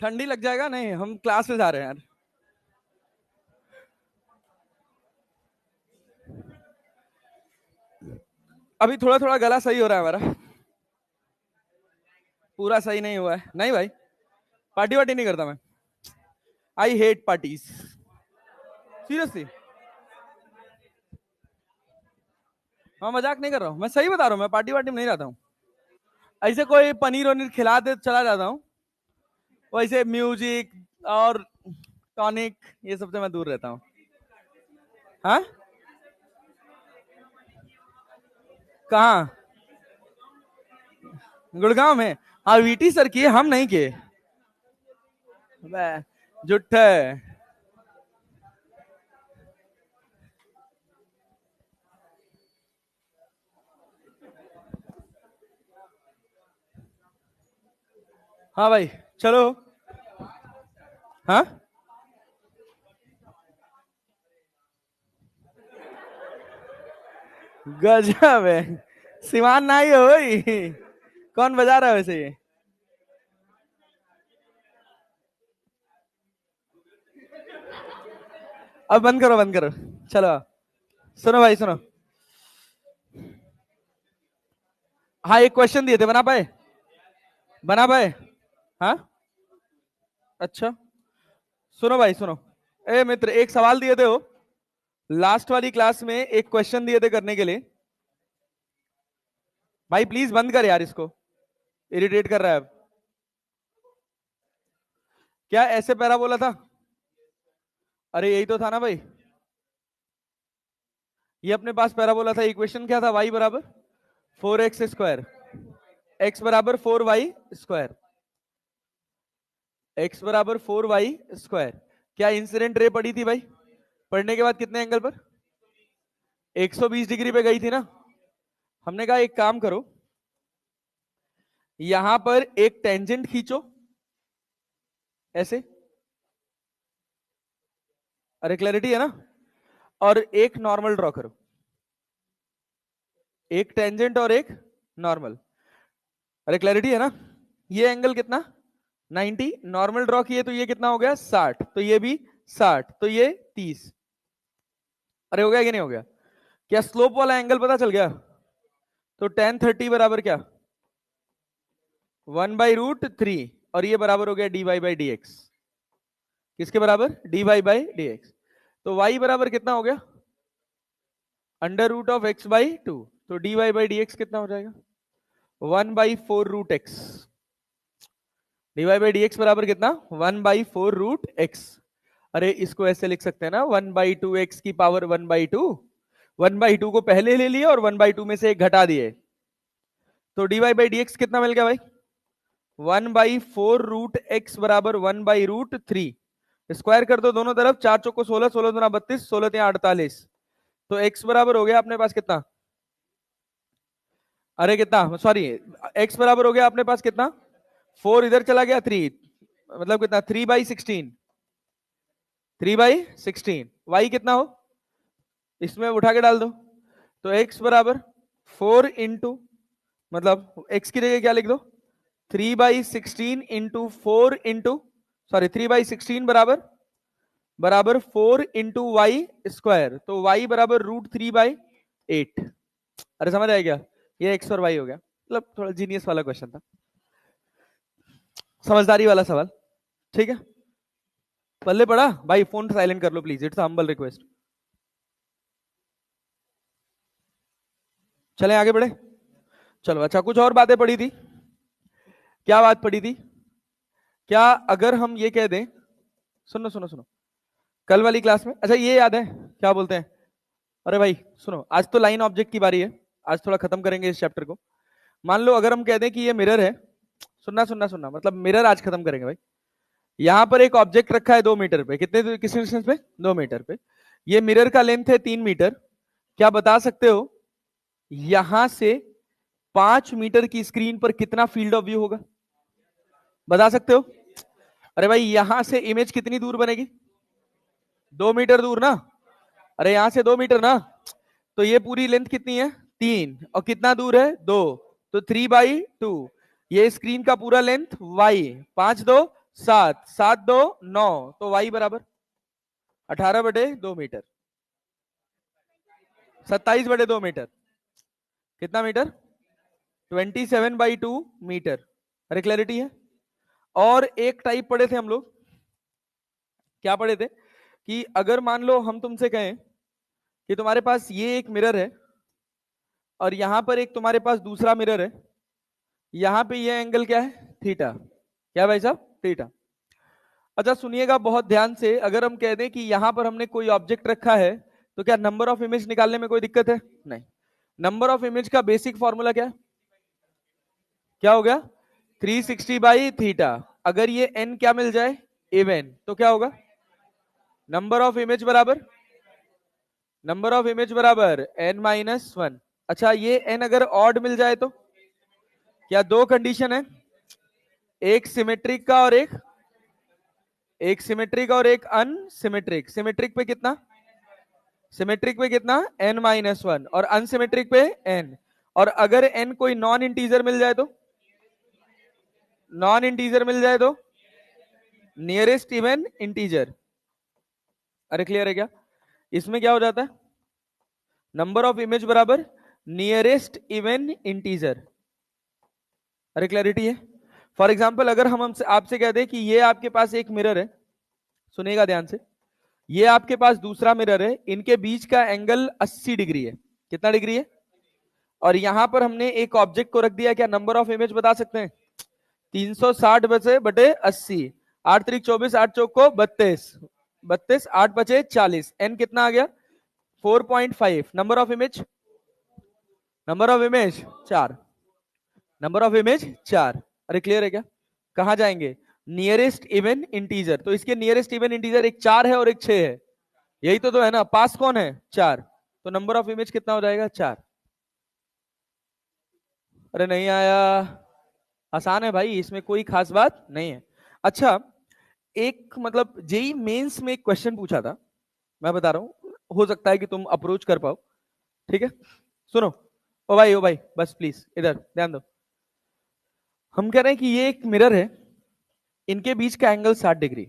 ठंडी लग जाएगा। नहीं, हम क्लास में जा रहे हैं यार। अभी थोड़ा थोड़ा गला सही हो रहा है हमारा, पूरा सही नहीं हुआ है। नहीं भाई, पार्टी वार्टी नहीं करता मैं। I hate parties, seriously. मैं मजाक नहीं कर रहा हूँ, मैं सही बता रहा हूँ, मैं पार्टी वार्टी में नहीं रहता हूँ। ऐसे कोई पनीर वनीर खिला दे तो चला जाता हूँ, वैसे म्यूजिक और टॉनिक ये सबसे मैं दूर रहता हूँ। हाँ, कहाँ? गुड़गांव में? हाँ, वीटी सर किए, हम नहीं किए। जुट्ठ है। हाँ भाई, चलो। हाँ, गजब है। सिवान ना ही हो भाई। कौन बजा रहा है वैसे ये? अब बंद करो, बंद करो। चलो, सुनो भाई, सुनो। हाँ, एक क्वेश्चन दिए थे, बना पाए? बना पाए? हाँ, अच्छा। सुनो भाई, सुनो। ए मित्र, एक सवाल दिए थे हो लास्ट वाली क्लास में, एक क्वेश्चन दिए थे करने के लिए। भाई प्लीज बंद कर यार इसको, इरिटेट कर रहा है अब। क्या ऐसे पैरा बोला था? अरे यही तो था ना भाई। ये अपने पास पैरा बोला था। इक्वेशन क्या था? वाई बराबर 4x²। एक्स बराबर 4y²। एक्स बराबर 4y²। क्या इंसिडेंट रे पड़ी थी भाई? पढ़ने के बाद कितने एंगल पर? 120 डिग्री पे गई थी ना। हमने कहा एक काम करो, यहां पर एक टेंजेंट खींचो ऐसे। अरे क्लैरिटी है ना? और एक नॉर्मल ड्रॉ करो, एक टेंजेंट और एक नॉर्मल। अरे क्लैरिटी है ना? ये एंगल कितना? 90। नॉर्मल ड्रॉ किए तो ये कितना हो गया? 60। तो ये भी 60, तो ये 30। अरे हो गया कि नहीं हो गया? क्या स्लोप वाला एंगल पता चल गया? तो tan 30 बराबर क्या? 1/√3। और ये बराबर हो गया dy/dx। किसके बराबर? dy/dx। तो y बराबर कितना हो गया? √(x/2). तो dy/dx कितना हो जाएगा? 1/4√x। dy/dx बराबर कितना? 1/4√x। अरे इसको ऐसे लिख सकते हैं ना, 1/2x की पावर 1/2। 1/2 को पहले ले लिया और 1/2 में से एक घटा दिए। तो dy/dx कितना मिल गया भाई? 1/4√x बराबर 1/√3। स्क्वायर कर दो दोनों तरफ, 4 चौको 16, 16 दूना 32, 16 तिया 48। तो x बराबर हो गया अपने पास कितना? अरे कितना, सॉरी, x बराबर हो गया अपने पास कितना? 4 इधर चला गया 3, मतलब कितना? 3/16। 3/16। y कितना हो इसमें उठा के डाल दो। तो x बराबर 4 इंटू, मतलब x की जगह क्या लिख दो? 3/16 इंटू 4 इंटू, सॉरी 3/16 बराबर बराबर 4 इंटू y²। तो y बराबर √3/8। अरे समझ आया क्या? ये x और y हो गया। मतलब थोड़ा जीनियस वाला क्वेश्चन था, समझदारी वाला सवाल। ठीक है, पल्ले पड़ा भाई। फोन साइलेंट कर लो प्लीज, इट्स हम्बल रिक्वेस्ट। चलें आगे बढ़े? चलो, अच्छा, कुछ और बातें पड़ी थी। क्या बात पड़ी थी? क्या अगर हम ये कह दें, सुनो सुनो सुनो, कल वाली क्लास में, अच्छा ये याद है क्या बोलते हैं? अरे भाई सुनो, आज तो लाइन ऑब्जेक्ट की बारी है, आज थोड़ा खत्म करेंगे इस चैप्टर को। मान लो अगर हम कह दें कि ये मिरर है, सुनना सुनना सुनना, मतलब मिरर आज खत्म करेंगे भाई। यहां पर एक ऑब्जेक्ट रखा है 2 मीटर पे, कितने, किस डिस्टेंस पे? 2 मीटर पे। ये मिरर का लेंथ है 3 मीटर। क्या बता सकते हो यहां से 5 मीटर की स्क्रीन पर कितना फील्ड ऑफ व्यू होगा? बता सकते हो? अरे भाई यहां से इमेज कितनी दूर बनेगी? 2 मीटर दूर ना। अरे यहां से 2 मीटर ना, तो ये पूरी लेंथ कितनी है? 3। और कितना दूर है? 2। तो 3/2। ये स्क्रीन का पूरा लेंथ y, 5 2 7, 7 2 9, तो y बराबर 18/2 मीटर, 27/2 मीटर, कितना मीटर? 27/2 मीटर। अरे क्लैरिटी है। और एक टाइप पढ़े थे हम लोग, क्या पढ़े थे कि अगर मान लो हम तुमसे कहें कि तुम्हारे पास ये एक मिरर है और यहां पर एक तुम्हारे पास दूसरा मिरर है, यहां पे ये एंगल क्या है? थीटा। क्या भाई साहब? थीटा। अच्छा सुनिएगा बहुत ध्यान से, अगर हम कह दें कि यहां पर हमने कोई ऑब्जेक्ट रखा है तो क्या नंबर ऑफ इमेज निकालने में कोई दिक्कत है? नहीं। नंबर ऑफ इमेज का बेसिक फॉर्मूला क्या है? क्या हो गया? 360/थीटा। अगर ये n क्या मिल जाए? इवन, तो क्या होगा? नंबर ऑफ इमेज बराबर n-1। अच्छा ये n अगर ऑड मिल जाए तो क्या? दो कंडीशन है, एक सिमेट्रिक का और एक सिमेट्रिक और एक अनसिमेट्रिक। सिमेट्रिक पे कितना? सिमेट्रिक पे कितना? n-1 और अनसिमेट्रिक पे n। और अगर n कोई नॉन इंटीजर मिल जाए तो? नॉन इंटीजर मिल जाए तो नियरेस्ट इवन इंटीजर। अरे क्लियर है क्या? इसमें क्या हो जाता है? नंबर ऑफ इमेज बराबर नियरेस्ट इवन इंटीजर। अरे क्लैरिटी है। फॉर एग्जाम्पल अगर हम हमसे आपसे कह दें कि ये आपके पास एक मिरर है, सुनिएगा ध्यान से, ये आपके पास दूसरा मिरर है, इनके बीच का एंगल 80 डिग्री है। कितना डिग्री है? और यहां पर हमने एक ऑब्जेक्ट को रख दिया, क्या नंबर ऑफ इमेज बता सकते हैं? 360 बचे 80, 8 3 24, 8 चौक को 32, 32 8 बचे 40, एन कितना आ गया? 4.5। Number of image, number of image 4, number of image 4। अरे क्लियर है क्या? कहां जाएंगे? Nearest even integer. तो इसके नियरेस्ट इवन इंटीजर एक 4 है और एक 6 है, यही तो है ना। पास कौन है? 4। तो नंबर ऑफ इमेज कितना हो जाएगा? 4। अरे नहीं आया? आसान है भाई, इसमें कोई खास बात नहीं है। अच्छा एक मतलब जेई मेंस में एक क्वेश्चन पूछा था, मैं बता रहा हूं, हो सकता है कि तुम अप्रोच कर पाओ। ठीक है सुनो। ओ भाई बस प्लीज इधर ध्यान दो। हम कह रहे हैं कि ये एक मिरर है, इनके बीच का एंगल 60 डिग्री।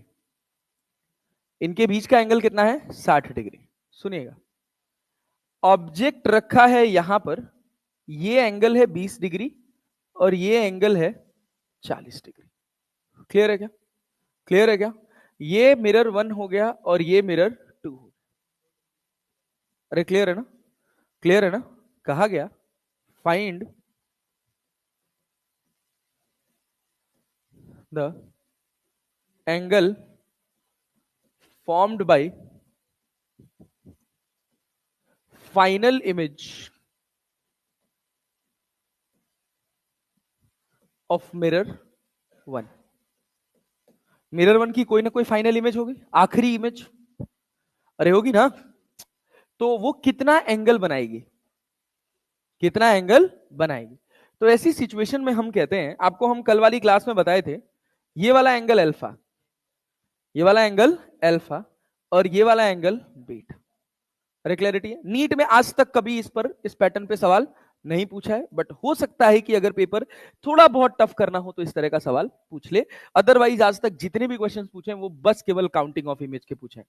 इनके बीच का एंगल कितना है? 60 डिग्री। सुनिएगा, ऑब्जेक्ट रखा है यहां पर, ये एंगल है 20 डिग्री और ये एंगल है 40 डिग्री। क्लियर है क्या? क्लियर है क्या? ये मिरर 1 हो गया और ये मिरर 2 हो गया। अरे क्लियर है ना? क्लियर है ना? कहा गया find the angle formed by final image of mirror 1। Mirror 1 की कोई ना कोई फाइनल इमेज होगी, आखिरी इमेज। अरे होगी ना? तो वो कितना एंगल बनाएगी? कितना एंगल बनाएगी? तो ऐसी सिचुएशन में हम कहते हैं, आपको हम कल वाली क्लास में बताए थे, ये वाला एंगल अल्फा, ये वाला एंगल अल्फा और ये वाला एंगल बीटा। अरे क्लैरिटी है? नीट में आज तक कभी इस पर, इस पैटर्न पे सवाल नहीं पूछा है, बट हो सकता है कि अगर पेपर थोड़ा बहुत टफ करना हो तो इस तरह का सवाल पूछ ले। अदरवाइज आज तक जितने भी क्वेश्चंस पूछे वो बस केवल काउंटिंग ऑफ इमेज के पूछे,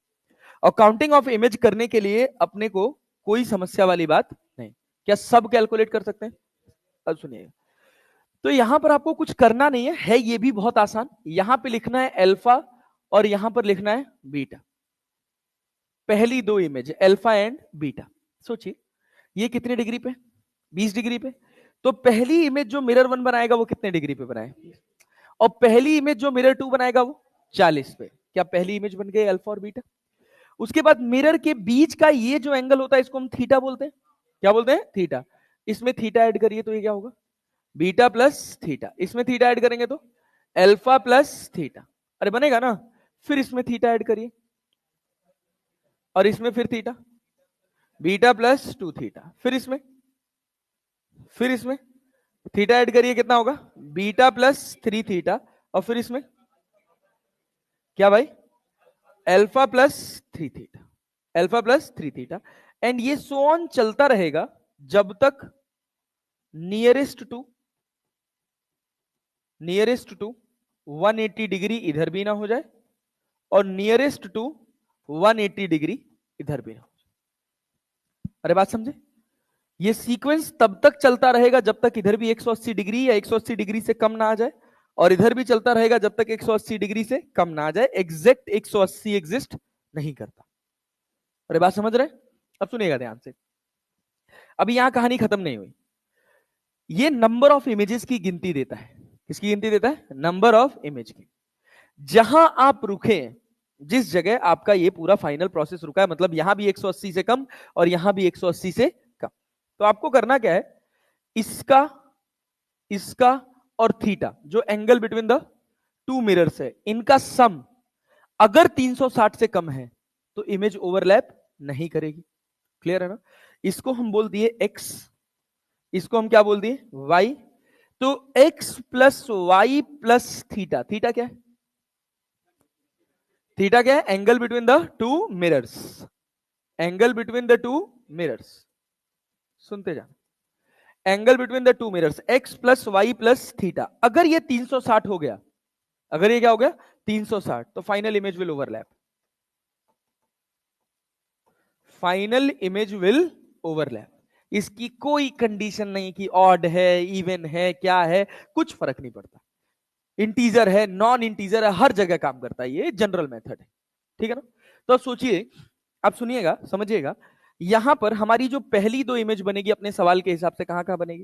और काउंटिंग ऑफ इमेज करने के लिए अपने को कोई समस्या वाली बात नहीं। क्या सब कैलकुलेट कर सकते हैं? अब सुनिए, तो यहां पर आपको कुछ करना नहीं है ये भी बहुत आसान। यहां पे लिखना है अल्फा और यहां पर लिखना है बीटा। पहली दो इमेज अल्फा एंड बीटा। सोचिए ये कितने डिग्री पे? 20 डिग्री पे। तो पहली इमेज जो मिरर 1 बनाएगा वो कितने डिग्री पे बनाए, और पहली इमेज जो मिरर 2 बनाएगा वो 40 पे। क्या पहली इमेज बन गई अल्फा और बीटा? उसके बाद मिरर के बीच का ये जो एंगल होता है इसको हम थीटा बोलते हैं। क्या बोलते हैं? थीटा। इसमें थीटा ऐड करिए तो ये क्या होगा? Beta plus theta. इसमें थीटा ऐड करेंगे तो अल्फा प्लस थीटा। अरे बनेगा ना? फिर इसमें थीटा ऐड करिए और इसमें फिर थीटा, बीटा प्लस 2 थीटा। फिर इसमें थीटा ऐड करिए, कितना होगा? Beta plus 3 theta. और फिर इसमें क्या भाई? Alpha plus 3 theta, alpha plus 3 theta. And ये सो ऑन चलता रहेगा जब तक नियरेस्ट टू 180 डिग्री इधर भी ना हो जाए और नियरेस्ट टू 180 डिग्री इधर भी ना हो जाए। अरे बात समझे? ये सीक्वेंस तब तक चलता रहेगा जब तक इधर भी 180 डिग्री या 180 डिग्री से कम ना आ जाए, और इधर भी चलता रहेगा जब तक 180 डिग्री से कम ना आ जाए। एग्जैक्ट 180 एग्जिस्ट नहीं करता। अरे बात समझ रहे? अब सुनिएगा ध्यान से। अभी यहां कहानी खत्म नहीं हुई। ये नंबर ऑफ इमेजेस की गिनती देता है। किसकी गिनती देता है? नंबर ऑफ इमेज की। जहां आप रुके, जिस जगह आपका ये पूरा फाइनल प्रोसेस रुका है, मतलब यहां भी 180 से कम और यहां भी 180 से कम, तो आपको करना क्या है, इसका इसका और थीटा, जो angle between the two mirrors है, इनका सम अगर 360 से कम है तो इमेज ओवरलैप नहीं करेगी। क्लियर है ना? इसको हम बोल दिए x, इसको हम क्या बोल दिए? y। तो x plus y plus theta, theta क्या है? थीटा क्या है? Angle between the two mirrors, angle between the two mirrors. सुनते जाना, angle between the two mirrors, x plus y plus theta. अगर ये 360 हो गया, अगर ये क्या हो गया 360, तो final image will overlap. Final image will overlap. इसकी कोई कंडीशन नहीं कि ऑड है, इवन है, क्या है, कुछ फर्क नहीं पड़ता। इंटीजर है, नॉन इंटीजर है, हर जगह काम करता है। ये जनरल मेथड है। ठीक है ना? तो अब सोचिए, अब सुनिएगा, समझिएगा। यहां पर हमारी जो पहली दो इमेज बनेगी अपने सवाल के हिसाब से, कहां कहां बनेगी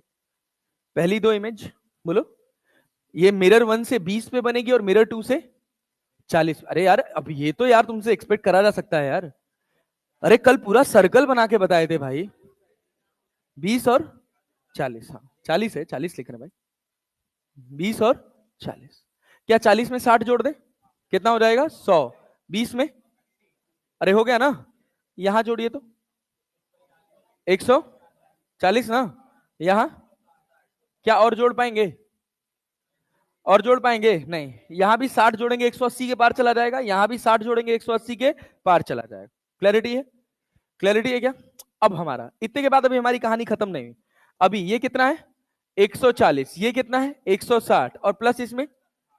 पहली दो इमेज? बोलो। ये मिरर 1 से 20 पे बनेगी और मिरर 2 से 40। अरे यार, अब ये तो यार तुमसे एक्सपेक्ट करा जा सकता है यार। अरे कल पूरा सर्कल बना के बताए थे भाई। 20 और 40, हाँ 40 है, 40 लिख रहे भाई। 20 और 40, क्या 40 में 60 जोड़ दे? कितना हो जाएगा? 100। 20 में, अरे हो गया ना, यहां जोड़िए तो 140 ना। यहां क्या और जोड़ पाएंगे? और जोड़ पाएंगे? नहीं। यहां भी 60 जोड़ेंगे 180 के पार चला जाएगा, यहां भी 60 जोड़ेंगे 180 के पार चला जाएगा। क्लैरिटी है? क्लैरिटी है क्या? अब हमारा इतने के बाद अभी हमारी कहानी खत्म नहीं हुई। अभी ये कितना है? 140। ये कितना है? 160 और प्लस इसमें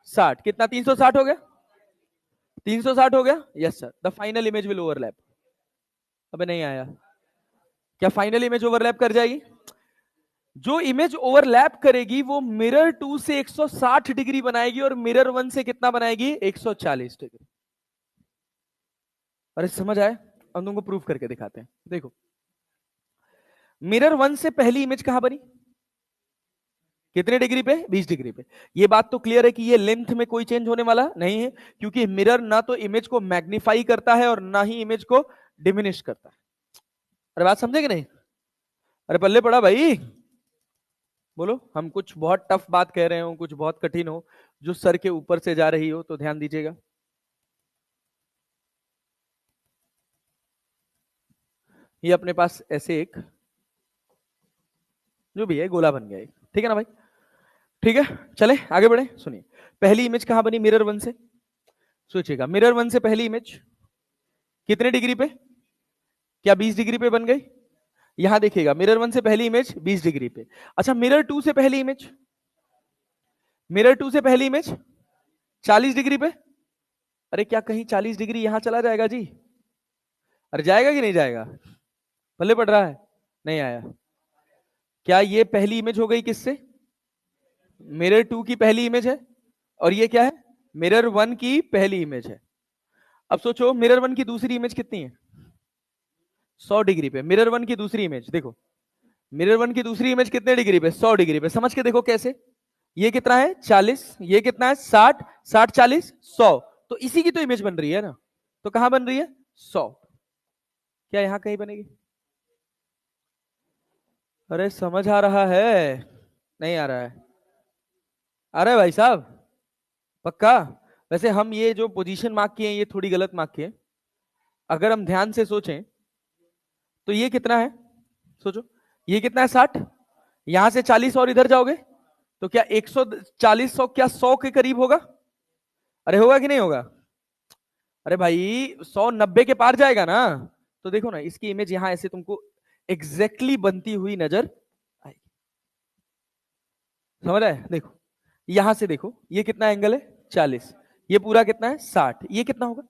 60, कितना? 360 हो गया। 360 हो गया। Yes sir, the final image will overlap. अबे नहीं आया क्या? फाइनल इमेज ओवरलैप कर जाएगी। जो इमेज ओवरलैप करेगी वो मिरर 2 से 160 डिग्री बनाएगी और मिरर 1 से कितना बनाएगी? 140 डिग्री। अरे समझ आए? हम तुमको प्रूफ करके दिखाते हैं। देखो, मिरर 1 से पहली इमेज कहां बनी? कितने डिग्री पे? 20 डिग्री पे। ये बात तो क्लियर है कि ये लेंथ में कोई चेंज होने वाला नहीं है, क्योंकि मिरर ना तो इमेज को मैग्नीफाई करता है और ना ही इमेज को डिमिनिश करता है। अरे बात समझे कि नहीं? अरे पल्ले पड़ा भाई। बोलो, हम कुछ बहुत टफ बात कह रहे हो, कुछ बहुत कठिन हो, जो सर के ऊपर से जा रही हो, तो ध्यान दीजिएगा। ये अपने पास ऐसे एक, जो भी है, गोला बन गया एक। ठीक है ना भाई? ठीक है, चले आगे बढ़े। सुनिए, पहली इमेज कहां बनी मिरर 1 से? सोचिएगा, मिरर 1 से पहली इमेज कितने डिग्री पे? क्या 20 डिग्री पे बन गई? यहां देखिएगा, मिरर 1 से पहली इमेज 20 डिग्री पे। अच्छा, मिरर 2 से पहली इमेज, मिरर 2 से पहली इमेज 40 डिग्री पे। अरे क्या कहीं 40 डिग्री यहां चला जाएगा जी? अरे जाएगा कि नहीं जाएगा? पल्ले पड़ रहा है? नहीं आया। क्या ये पहली इमेज हो गई किससे? मिरर 2 की पहली इमेज है, और ये क्या है? मिरर 1 की पहली इमेज है। अब सोचो, मिरर 1 की दूसरी इमेज कितनी है? 100 डिग्री पे। मिरर 1 की दूसरी इमेज देखो, मिरर 1 की दूसरी इमेज कितने डिग्री पे? 100 डिग्री पे। समझ के देखो कैसे। ये कितना है? 40। ये कितना है? 60। 60 40 100। तो इसी की तो इमेज बन रही है ना। तो कहां बन रही है? 100। क्या यहां कहीं बनेगी? अरे समझ आ रहा है? नहीं आ रहा है? अरे भाई साहब, पक्का? वैसे हम ये जो पोजीशन मार्क किए हैं, ये थोड़ी गलत मार्क किए। अगर हम ध्यान से सोचें तो ये कितना है? सोचो, ये कितना है? 60। यहां से 40 और इधर जाओगे तो क्या 140, 100, क्या 100 के करीब होगा? अरे होगा कि नहीं होगा? अरे भाई 100 90 के पार जाएगा ना। तो देखो ना, इसकी इमेज यहां ऐसे तुमको एग्जैक्टली बनती हुई नजर आएगी। समझ आए? देखो, यहां से देखो, ये कितना एंगल है? 40, ये पूरा कितना है 60, ये कितना होगा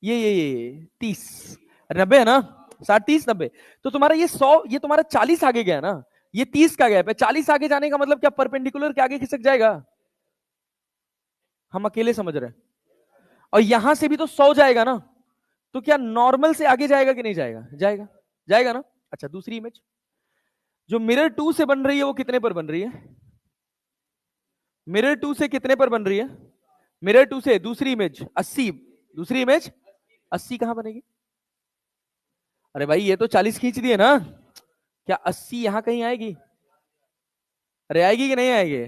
ये 30, 90 है ना, 60 30 90। तो तुम्हारा ये 100, ये तुम्हारा 40 आगे गया ना, ये 30 का गैप है, 40 आगे जाने का मतलब क्या परपेंडिकुलर के आगे खिसक जाएगा, हम अकेले समझ रहे हैं। और यहां से भी तो 100 जाएगा ना, तो क्या नॉर्मल से आगे जाएगा कि नहीं जाएगा, जाएगा, जाएगा ना। अच्छा दूसरी इमेज जो मिरर 2 से बन रही है वो कितने पर बन रही है, मिरर 2 से कितने पर बन रही है, मिरर 2 से दूसरी इमेज 80, दूसरी इमेज 80 कहां बनेगी, अरे भाई ये तो 40 खींच दिए ना, क्या 80 यहां कहीं आएगी, अरे आएगी कि नहीं आएगी,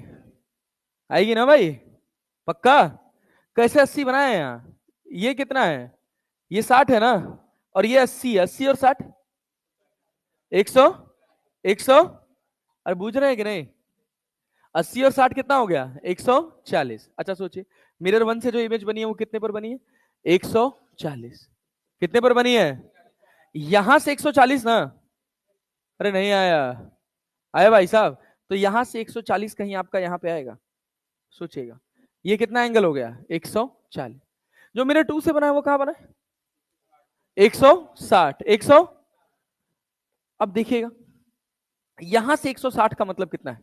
आएगी ना भाई, पक्का। कैसे 80 बनाए यहाँ, ये कितना है, ये 60 है ना, और ये 80, 80 और 60 100, 100, अरे बूझ रहे हैं कि नहीं, 80 और 60 कितना हो गया 140। अच्छा सोचिए मिरर 1 से जो इमेज बनी है वो कितने पर बनी है 140, कितने पर बनी है, यहां से 140 ना, अरे नहीं आया, आया भाई साहब, तो यहां से 140 कहीं आपका यहां पे आएगा, सोचिएगा ये कितना एंगल हो गया 140, जो मिरर 2 से बना है वो कहां बना है 160, 100। अब देखिएगा यहां से 160 का मतलब कितना है,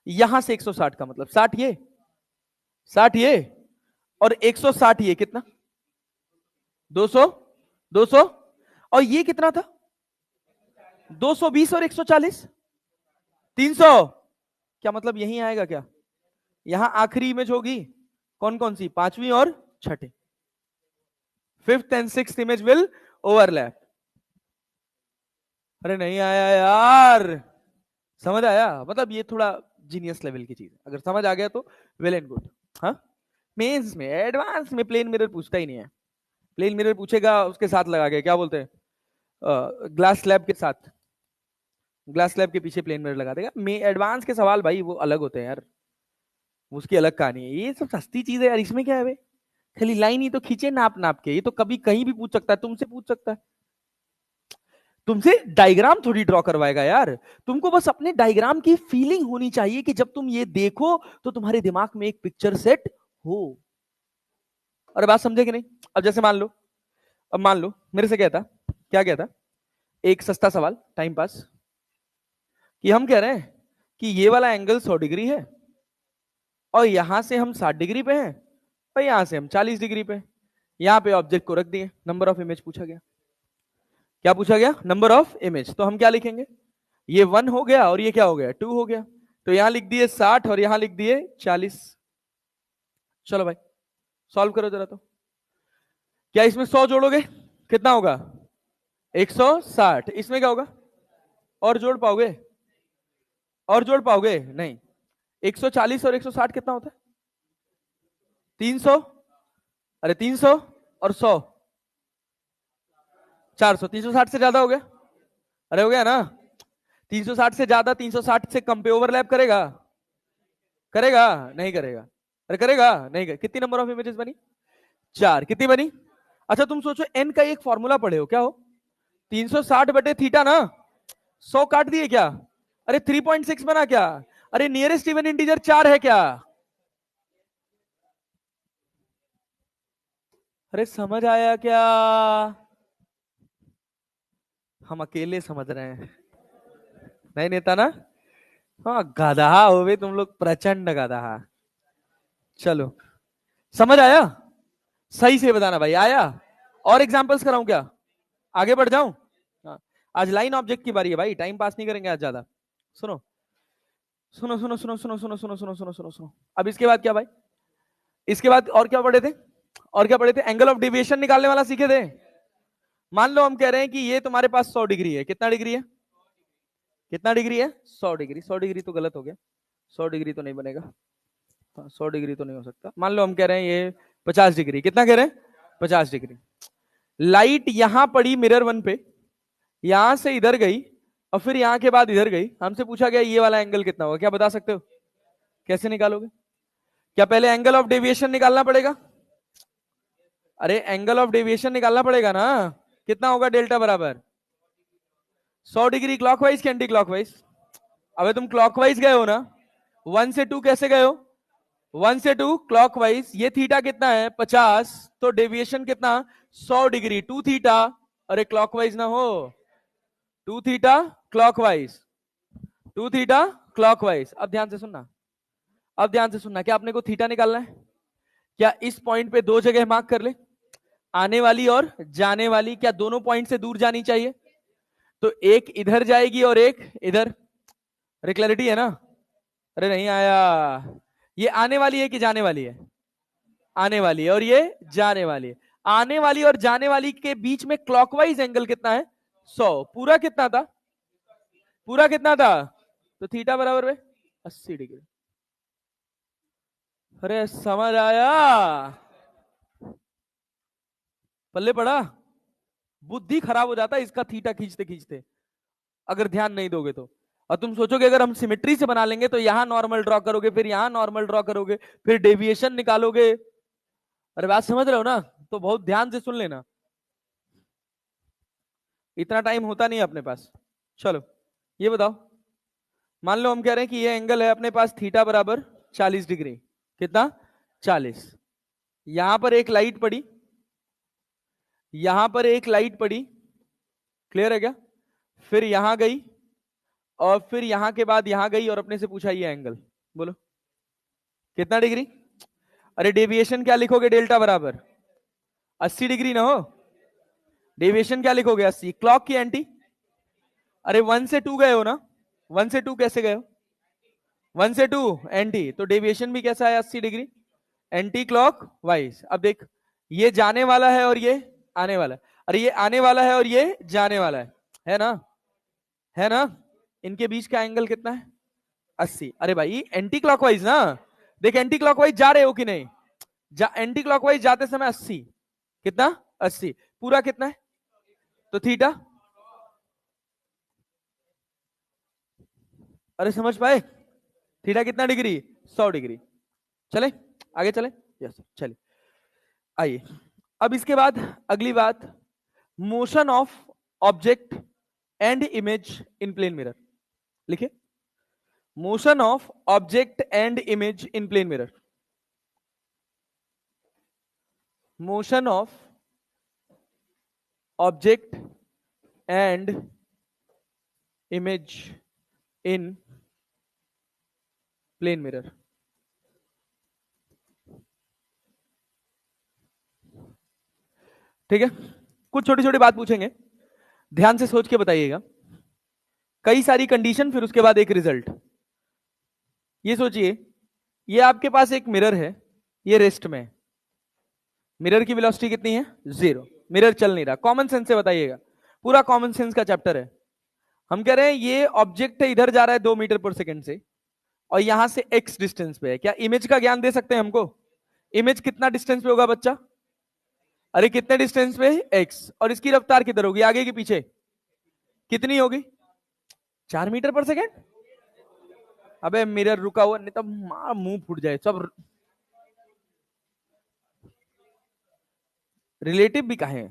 यहां से 160 का मतलब 60 ये, 60 ये, और 160 ये कितना 200, 200, और ये कितना था 220 और 140 300, क्या मतलब यही आएगा क्या, यहां आखिरी इमेज होगी कौन कौन सी, पांचवी और छठी, fifth and sixth image will overlap, अरे नहीं आया यार, समझ आया, मतलब ये थोड़ा जीनियस लेवल की चीज है, अगर समझ आ गया तो वेल एंड गुड। हाँ मेंस में एडवांस में प्लेन मिरर पूछता ही नहीं है, प्लेन मिरर पूछेगा उसके साथ लगा के क्या बोलते हैं ग्लास स्लैब के साथ, ग्लास स्लैब के पीछे प्लेन मिरर लगा देगा, में एडवांस के सवाल भाई वो अलग होते हैं यार, उसकी अलग कहानी है, ये सब सस्ती चीज है यार, इसमें क्या है भाई, खाली लाइन ही तो खींचे नाप नाप के, ये तो कभी कहीं भी पूछ सकता है, तुमसे पूछ सकता है, तुमसे डायग्राम थोड़ी ड्रॉ करवाएगा यार, तुमको बस अपने डायग्राम की फीलिंग होनी चाहिए कि जब तुम ये देखो तो तुम्हारे दिमाग में एक पिक्चर सेट हो। अरे बात समझे कि नहीं, अब जैसे मान लो, अब मान लो मेरे से क्या था, क्या क्या था, एक सस्ता सवाल टाइम पास, कि हम कह रहे हैं कि ये वाला एंगल 100 डिग्री है और यहां से हम 60 डिग्री पे हैं और यहां से हम 40 डिग्री पे, यहां पे ऑब्जेक्ट को रख दिए, नंबर ऑफ इमेज पूछा गया, क्या पूछा गया नंबर ऑफ इमेज, तो हम क्या लिखेंगे, ये 1 हो गया और ये क्या हो गया 2 हो गया, तो यहां लिख दिए 60 और यहां लिख दिए 40। चलो भाई सॉल्व करो जरा, तो क्या इसमें 100 जोड़ोगे कितना होगा 160, इसमें क्या होगा, और जोड़ पाओगे, और जोड़ पाओगे नहीं, 140 और 160 कितना होता है 300, अरे 300 और 100 400, 360 से ज्यादा हो गया, अरे हो गया ना, 360 से ज्यादा 360 से कम पे ओवरलैप करेगा, करेगा नहीं करेगा, अरे करेगा नहीं करेगा। कितनी नंबर ऑफ इमेजेस बनी 4, कितनी बनी, अच्छा तुम सोचो एन का एक फॉर्मूला पढ़े हो, क्या हो 360 बटे थीटा ना, 100 काट दिए क्या, अरे 3.6 बना क्या, अरे नियरेस्ट इवन इंटीजर 4 है क्या, अरे समझ आया क्या, हम अकेले समझ रहे हैं, नहीं नेता ना, हाँ गधा हो बे तुम लोग, प्रचंड गधा, चलो समझ आया, सही से बताना भाई आया, और एग्जांपल्स कराऊं क्या, आगे बढ़ जाऊं, हाँ आज लाइन ऑब्जेक्ट की बारी है भाई, टाइम पास नहीं करेंगे आज ज्यादा, सुनो सुनो सुनो सुनो सुनो सुनो सुनो सुनो सुनो सुनो सुनो, अब इसके बाद क्या भाई, इसके बाद और क्या पढ़े थे, और क्या पढ़े थे, एंगल ऑफ डेविएशन निकालने वाला सीखे थे, मान लो हम कह रहे हैं कि ये तुम्हारे पास 100 डिग्री है, कितना डिग्री है, कितना डिग्री है 100 डिग्री, 100 डिग्री तो गलत हो गया, 100 डिग्री तो नहीं बनेगा, हाँ 100 डिग्री तो नहीं हो सकता, मान लो हम कह रहे हैं ये 50 डिग्री, कितना कह रहे हैं 50 डिग्री, लाइट यहां पड़ी मिरर 1 पे, यहां से इधर गई और फिर यहां के बाद इधर गई, हमसे पूछा गया ये वाला एंगल कितना होगा, क्या बता सकते हो, कैसे निकालोगे, क्या पहले एंगल ऑफ डेविएशन निकालना पड़ेगा, अरे एंगल ऑफ डेविएशन निकालना पड़ेगा ना, कितना होगा डेल्टा बराबर 100 डिग्री क्लॉकवाइज कि एंटी क्लॉकवाइज, अबे तुम क्लॉकवाइज गए हो ना, 1 से 2 कैसे गए हो, 1 से 2 क्लॉकवाइज, ये थीटा कितना है 50, तो डेविएशन कितना 100 डिग्री, 2 थीटा, अरे क्लॉकवाइज ना हो, 2 थीटा क्लॉकवाइज, 2 थीटा क्लॉकवाइज। अब ध्यान से सुनना, अब ध्यान से सुनना, क्या अपने को थीटा निकालना है? क्या इस पॉइंट पे दो जगह मार्क कर ले, आने वाली और जाने वाली, क्या दोनों पॉइंट से दूर जानी चाहिए? तो एक इधर जाएगी और एक इधर, अरे क्लैरिटी है ना? अरे नहीं आया, ये आने वाली है कि जाने वाली है? आने वाली है, और ये जाने वाली है। आने वाली और जाने वाली के बीच में क्लॉकवाइज एंगल कितना है 100, पूरा कितना था, पूरा कितना था? तो थीटा बराबर में 80 डिग्री। अरे समझ आया, पल्ले पड़ा, बुद्धि खराब हो जाता है इसका थीटा खींचते खींचते अगर ध्यान नहीं दोगे तो। और तुम सोचोगे अगर हम सिमेट्री से बना लेंगे तो यहां नॉर्मल ड्रॉ करोगे, फिर यहां नॉर्मल ड्रॉ करोगे, फिर डेविएशन निकालोगे। अरे बात समझ रहे हो ना? तो बहुत ध्यान से सुन लेना, इतना टाइम होता नहीं है अपने पास। चलो ये बताओ, मान लो हम कह रहे हैं कि ये एंगल है अपने पास थीटा बराबर 40 डिग्री, कितना 40। यहां पर एक लाइट पड़ी, यहां पर एक लाइट पड़ी, क्लियर है क्या? फिर यहां गई, और फिर यहां के बाद यहां गई, और अपने से पूछा ये एंगल, बोलो कितना डिग्री? अरे डेविएशन क्या लिखोगे, डेल्टा बराबर 80 डिग्री ना हो, डेविएशन क्या लिखोगे 80, क्लॉक की एंटी। अरे 1 से 2 गए हो ना, 1 से 2 कैसे गए हो, 1 से 2 एंटी, तो डेविएशन भी कैसा है 80 डिग्री, एंटी क्लॉक वाइज। अब देख, ये जाने वाला है और ये आने वाला है, अरे ये आने वाला है और ये जाने वाला है ना, है ना? इनके बीच का एंगल कितना है 80। अरे भाई एंटी क्लॉकवाइज ना, देख एंटी क्लॉकवाइज जा रहे हो कि नहीं, एंटी क्लॉकवाइज जाते समय 80, कितना 80, पूरा कितना है, तो थीटा। अरे समझ पाए, थीटा कितना डिग्री 100 डिग्री। चले आगे चले, यस चलिए आइए। अब इसके बाद अगली बात, motion of object and image in plane mirror, लिखिए motion of object and image in plane mirror, motion of object and image in plane mirror. ठीक है, कुछ छोटी छोटी बात पूछेंगे, ध्यान से सोच के बताइएगा, कई सारी कंडीशन फिर उसके बाद एक रिजल्ट। ये सोचिए, ये आपके पास एक मिरर है, ये रेस्ट में है, मिरर की वेलोसिटी कितनी है 0, मिरर चल नहीं रहा, कॉमन सेंस से बताइएगा, पूरा कॉमन सेंस का चैप्टर है। हम कह रहे हैं ये ऑब्जेक्ट है, इधर जा रहा है 2 मीटर पर सेकंड से, और यहां से x डिस्टेंस पे है, क्या इमेज का ज्ञान दे सकते हैं हमको? इमेज कितना डिस्टेंस पे होगा बच्चा? अरे कितने डिस्टेंस पे x, और इसकी रफ्तार किधर होगी, आगे की पीछे, कितनी होगी 4 मीटर पर सेकंड। अबे मिरर रुका हुआ, नहीं तो मुंह फूट जाए सब, रिलेटिव भी कहे।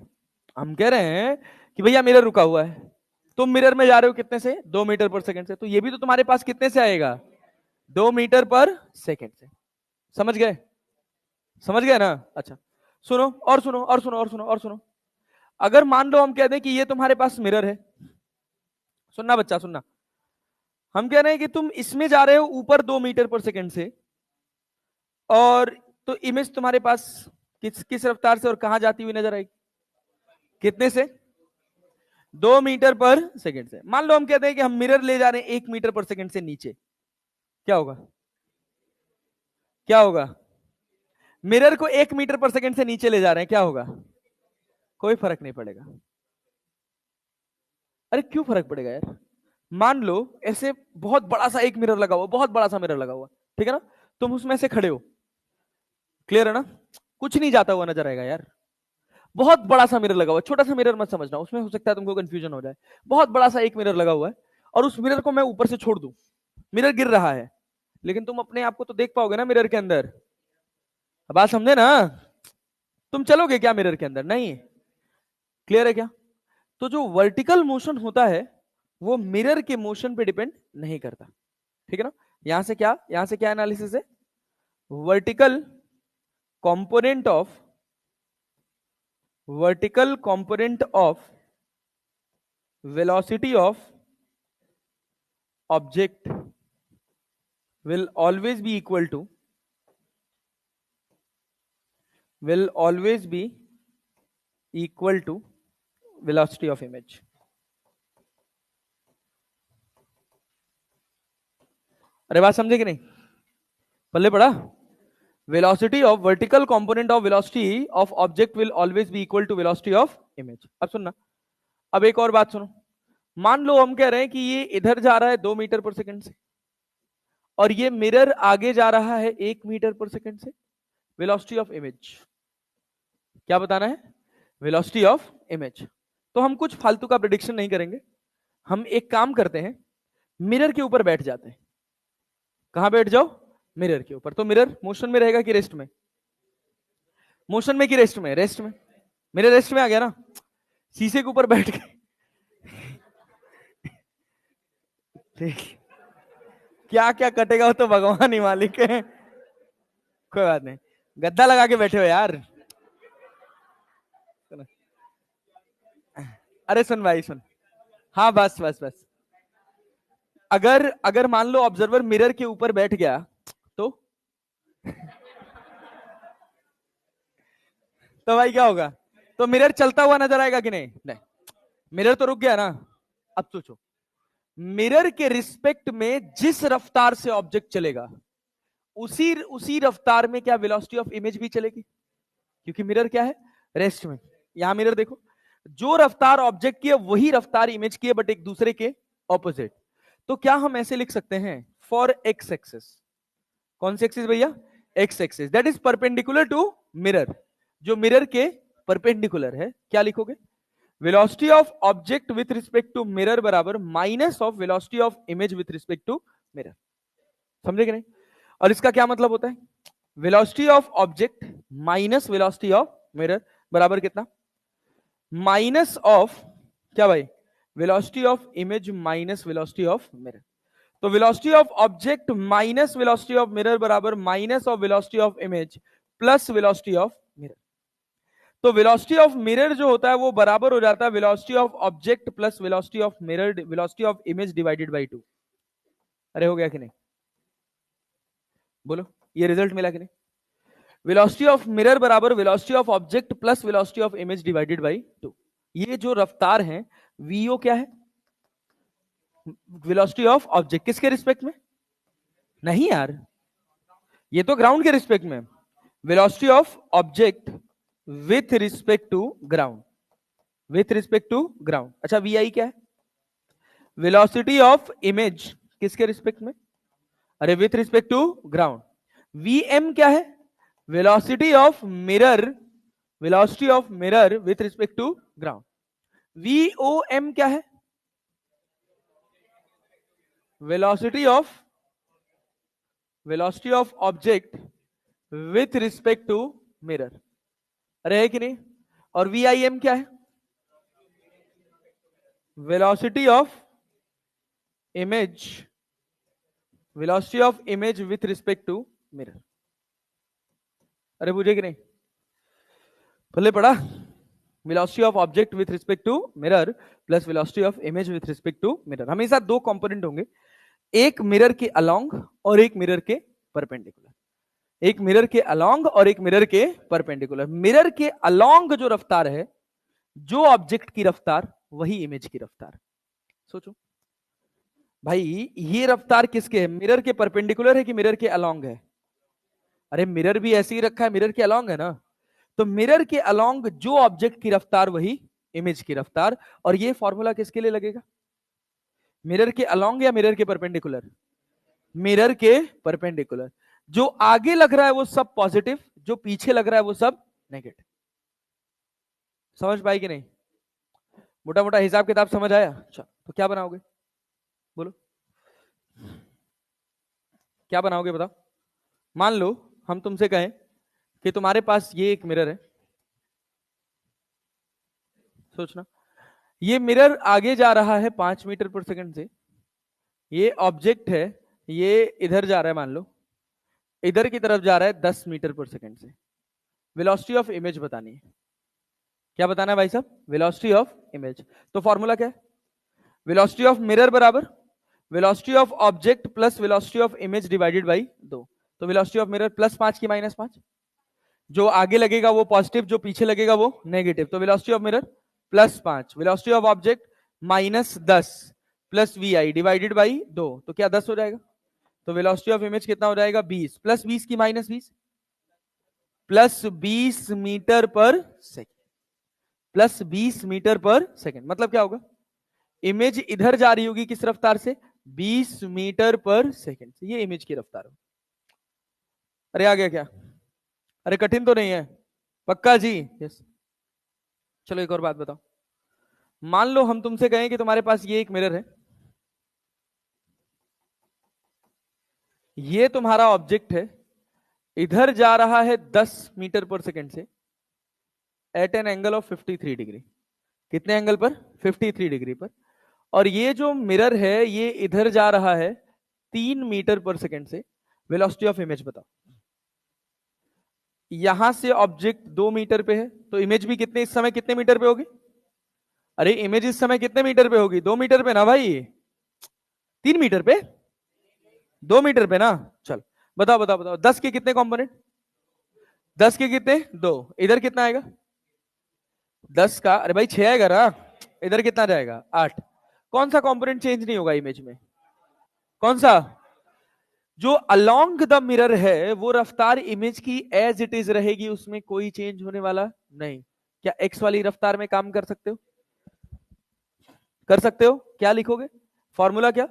हम कह रहे हैं कि भैया मिरर रुका हुआ है, तुम मिरर में जा रहे हो कितने से 2 मीटर पर सेकंड से, तो ये भी तो तुम्हारे पास कितने से आएगा 2 मीटर पर सेकंड से। समझ गए, समझ गए ना? अच्छा सुनो और सुनो और सुनो और सुनो और सुनो, अगर मान लो हम कह दें कि ये तुम्हारे पास मिरर है, सुनना बच्चा सुनना, हम कह रहे हैं कि तुम इसमें जा रहे हो ऊपर 2 मीटर पर सेकंड से, और तो इमेज तुम्हारे पास किस किस रफ्तार से और कहां जाती हुई नजर आएगी, कितने से 2 मीटर पर सेकंड से। मान लो हम कहते हैं कि हम मिरर ले जा रहे हैं 1 मीटर पर सेकंड से नीचे, क्या होगा, क्या होगा? मिरर को 1 मीटर पर सेकंड से नीचे ले जा रहे हैं, क्या होगा? कोई फर्क नहीं पड़ेगा। अरे क्यों फर्क पड़ेगा यार? मान लो ऐसे बहुत बड़ा सा एक मिरर लगा हुआ, बहुत बड़ा सा मिरर लगा हुआ, ठीक है ना, तुम उसमें से खड़े हो, क्लियर है ना, कुछ नहीं जाता हुआ नजर आएगा यार। बहुत बड़ा सा मिरर लगा हुआ, छोटा सा मिरर मत समझना, उसमें हो सकता है तुमको कंफ्यूजन हो जाए। बहुत बड़ा सा एक मिरर लगा हुआ है, और उस मिरर को मैं ऊपर से छोड़ दूं, मिरर गिर रहा है, लेकिन तुम अपने आप को तो देख पाओगे ना मिरर के अंदर, बात समझे ना? तुम चलोगे क्या मिरर के अंदर? नहीं, क्लियर है क्या? तो जो वर्टिकल मोशन होता है वो मिरर के मोशन पे डिपेंड नहीं करता, ठीक है ना? यहां से क्या, यहां से क्या एनालिसिस है, vertical component of velocity of object will always be equal to velocity of image. अरे बात समझे कि नहीं? पल्ले पड़ा? velocity of vertical component of velocity of object will always be equal to velocity of image. अब सुनना, अब एक और बात सुनो. मान लो हम कह रहे हैं कि ये इधर जा रहा है 2 मीटर पर सेकंड से और ये मिरर आगे जा रहा है 1 मीटर पर सेकंड से. वेलोसिटी ऑफ इमेज क्या बताना है? Velocity of image. तो हम कुछ फालतू का प्रेडिक्शन नहीं करेंगे, हम एक काम करते हैं, मिरर के ऊपर बैठ जाते हैं. कहां बैठ जाओ? मिरर के ऊपर. तो मिरर मोशन में रहेगा कि रेस्ट में? मोशन में कि रेस्ट में? रेस्ट में. मिरर रेस्ट में आ गया ना. शीशे के ऊपर बैठ के क्या क्या कटेगा वो तो भगवान ही मालिक है. कोई बात नहीं, गद्दा लगा के बैठे हो यार. अरे सुन भाई सुन. हाँ बस बस बस. अगर मान लो ऑब्जर्वर मिरर के ऊपर बैठ गया तो तो भाई क्या होगा? तो मिरर चलता हुआ नजर आएगा कि नहीं? नहीं. मिरर तो रुक गया ना. अब सोचो, मिरर के रिस्पेक्ट में जिस रफ्तार से ऑब्जेक्ट चलेगा उसी रफ्तार में क्या वेलोसिटी ऑफ इमेज भी चलेगी? क्योंकि मिरर क्या है? रेस्ट में. यहां मिरर देखो, जो रफ्तार ऑब्जेक्ट की है वही रफ्तार इमेज की है, बट एक दूसरे के ऑपोजिट. तो क्या हम ऐसे लिख सकते हैं फॉर एक्स एक्सिस? कौन सी एक्सिस भैया? X axis. That is perpendicular to mirror. जो मिरर के परपेंडिकुलर है, क्या लिखोगे? Velocity of object with respect to mirror बराबर minus of velocity of image with respect to mirror. समझे कि नहीं? और इसका क्या मतलब होता है? Velocity of object minus velocity of mirror बराबर कितना? माइनस ऑफ क्या भाई? Velocity of image minus velocity of mirror. तो velocity of object minus velocity of mirror बराबर minus of velocity of image plus velocity of mirror. तो velocity of mirror जो होता है वो बराबर हो जाता है velocity of object plus velocity of mirror, velocity of image divided by 2. अरे हो गया कि नहीं? बोलो, ये रिजल्ट मिला कि नहीं? वेलोसिटी ऑफ मिरर बराबर velocity of object plus velocity of image divided by 2. ये जो रफ्तार है वीओ क्या है? Velocity of object. किसके रिस्पेक्ट में? नहीं यार, ये तो ग्राउंड के रिस्पेक्ट में. Velocity of object with respect to ground. With respect to ground. अच्छा, वी आई क्या है? वेलोसिटी ऑफ इमेज किसके रिस्पेक्ट में? अरे with respect to ground. V M क्या है? Velocity of mirror, velocity of mirror with respect to ground. V O M क्या है? Velocity of object with respect to mirror. अरे है कि नहीं? और वी आई एम क्या है? Velocity of image, velocity of image with respect to mirror. अरे बुझे कि नहीं? भले पड़ा. Velocity of object with respect to mirror plus velocity of image with respect to mirror. हमेशा दो कंपोनेंट होंगे, एक मिरर के अलोंग और एक मिरर के परपेंडिकुलर. एक मिरर के अलोंग और एक मिरर के परपेंडिकुलर. मिरर के अलोंग जो रफ्तार है, जो ऑब्जेक्ट की रफ्तार वही इमेज की रफ्तार. सोचो भाई, ये रफ्तार किसके है? मिरर के परपेंडिकुलर है कि मिरर के अलोंग है? अरे मिरर भी ऐसे ही रखा है, मिरर के अलोंग है ना. तो मिरर के अलोंग जो ऑब्जेक्ट की रफ्तार वही इमेज की रफ्तार. और ये फॉर्मूला किसके लिए लगेगा? मिरर के अलोंग या मिरर के परपेंडिकुलर? मिरर के परपेंडिकुलर. जो आगे लग रहा है वो सब पॉजिटिव, जो पीछे लग रहा है वो सब नेगेटिव. समझ पाई कि नहीं? मोटा मोटा हिसाब किताब समझ आया? अच्छा, तो क्या बनाओगे? बोलो, क्या बनाओगे बताओ. मान लो हम तुमसे कहें कि तुम्हारे पास ये एक मिरर है. सोचना, ये मिरर आगे जा रहा है 5 मीटर पर सेकंड से. ये ऑब्जेक्ट है, ये इधर जा रहा है मान लो. इधर की तरफ जा रहा है 10 मीटर पर सेकंड से। वेलोसिटी ऑफ इमेज बतानी है। क्या बताना है भाई साहब? Velocity of image. तो फॉर्मूला क्या है? वेलोसिटी ऑफ मिरर बराबर velocity of object plus velocity of image divided by 2। तो वेलोसिटी ऑफ मिरर +5 की -5, जो आगे लगेगा वो पॉजिटिव, जो पीछे लगेगा वो नेगेटिव। तो velocity of mirror +5, velocity of object -10 plus VI divided by 2। तो क्या 10 हो जाएगा? तो वेलोसिटी ऑफ इमेज कितना हो जाएगा? 20 प्लस 20 की -20 +20 मीटर पर सेकेंड, +20 मीटर पर सेकेंड। मतलब क्या होगा? इमेज इधर जा रही होगी किस रफ्तार से? 20 मीटर पर सेकेंड से। ये इमेज की रफ्तार है। अरे आ गया क्या? अरे कठिन तो नहीं है? पक्का जी? यस। चलो एक और बात बताओ। मान लो हम तुमसे कहें कि तुम्हारे पास ये एक मिरर है, ये तुम्हारा ऑब्जेक्ट है, इधर जा रहा है 10 मीटर पर सेकेंड से at an angle of 53 degree. कितने एंगल पर? 53 डिग्री पर। और ये जो मिरर है ये इधर जा रहा है 3 मीटर पर सेकेंड से। वेलोसिटी ऑफ इमेज बताओ। यहां से ऑब्जेक्ट 2 मीटर पे है, तो इमेज भी कितने इस समय कितने मीटर पे होगी? अरे इमेज इस समय कितने मीटर पे होगी? 2 मीटर पे ना भाई, 3 मीटर पे, 2 मीटर पे ना। चल बताओ बताओ बताओ, 10 के कितने कंपोनेंट? 10 के कितने? 2। इधर कितना आएगा? 10 का, अरे भाई 6 आएगा ना। इधर कितना जाएगा? 8। कौन सा कंपोनेंट चेंज नहीं होगा इमेज में? कौन सा? जो अलोंग द मिरर है वो रफ्तार इमेज की एज इट इज रहेगी, उसमें कोई चेंज होने वाला नहीं। क्या एक्स वाली रफ्तार में काम कर सकते हो? कर सकते हो। क्या लिखोगे? फॉर्मूला क्या?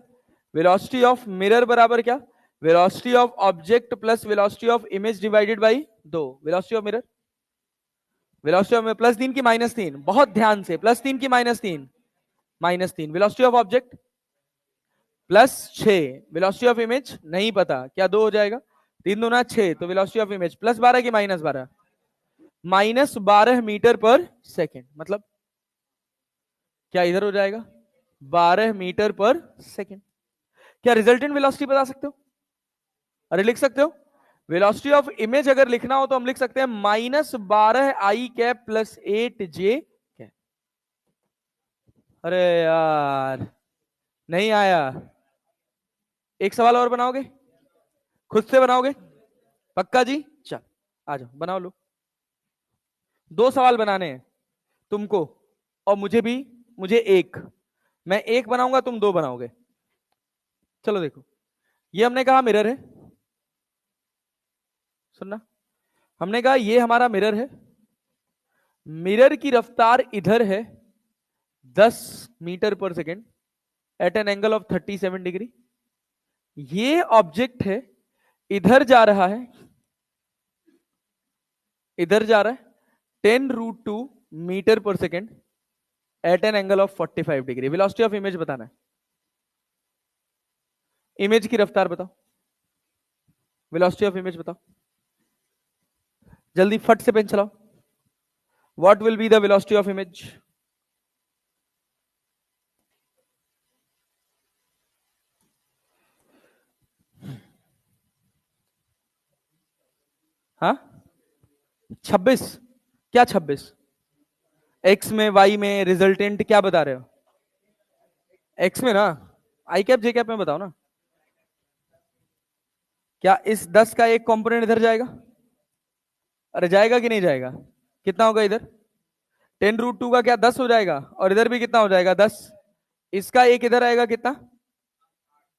वेलोसिटी ऑफ मिरर बराबर क्या? Velocity of object plus velocity of image divided by 2। Velocity of mirror, velocity of +3 की -3, बहुत ध्यान से, +3 की -3, -3। Velocity of object +6, velocity of image नहीं पता, क्या 2 हो जाएगा? 3 दूना 6, तो वेलोसिटी ऑफ इमेज +12 की -12, -12 मीटर पर सेकेंड। मतलब क्या इधर हो जाएगा? 12 मीटर पर सेकेंड। क्या रिजल्टेंट वेलोसिटी बता सकते हो? अरे लिख सकते हो। वेलोसिटी ऑफ इमेज अगर लिखना हो तो हम लिख सकते हैं -12 I कैप +8 J कैप। अरे यार नहीं आया। एक सवाल और बनाओगे? खुद से बनाओगे? पक्का जी? चल आ जाओ बनाओ लो। 2 सवाल बनाने हैं तुमको और मुझे भी। मुझे एक, मैं एक बनाऊंगा, तुम 2 बनाओगे। चलो देखो, ये हमने कहा मिरर है, सुनना, हमने कहा ये हमारा मिरर है, मिरर की रफ्तार इधर है 10 मीटर पर second at an angle of 37 degree. ये ऑब्जेक्ट है, इधर जा रहा है, इधर जा रहा है 10√2 मीटर पर second at an angle of 45 degree. Velocity of image बताना है। इमेज की रफ्तार बताओ, वेलोसिटी ऑफ इमेज बताओ, जल्दी फट से पेन चलाओ। What will be the velocity of image? हाँ 26। क्या 26? एक्स में, वाई में, रिजल्टेंट क्या बता रहे हो? एक्स में ना, आई कैप जे कैप में बताओ ना। क्या इस 10 का एक कंपोनेंट इधर जाएगा? अरे जाएगा कि नहीं जाएगा? कितना होगा इधर? 10√2 का क्या 10 हो जाएगा? और इधर भी कितना हो जाएगा? 10। इसका एक इधर आएगा कितना?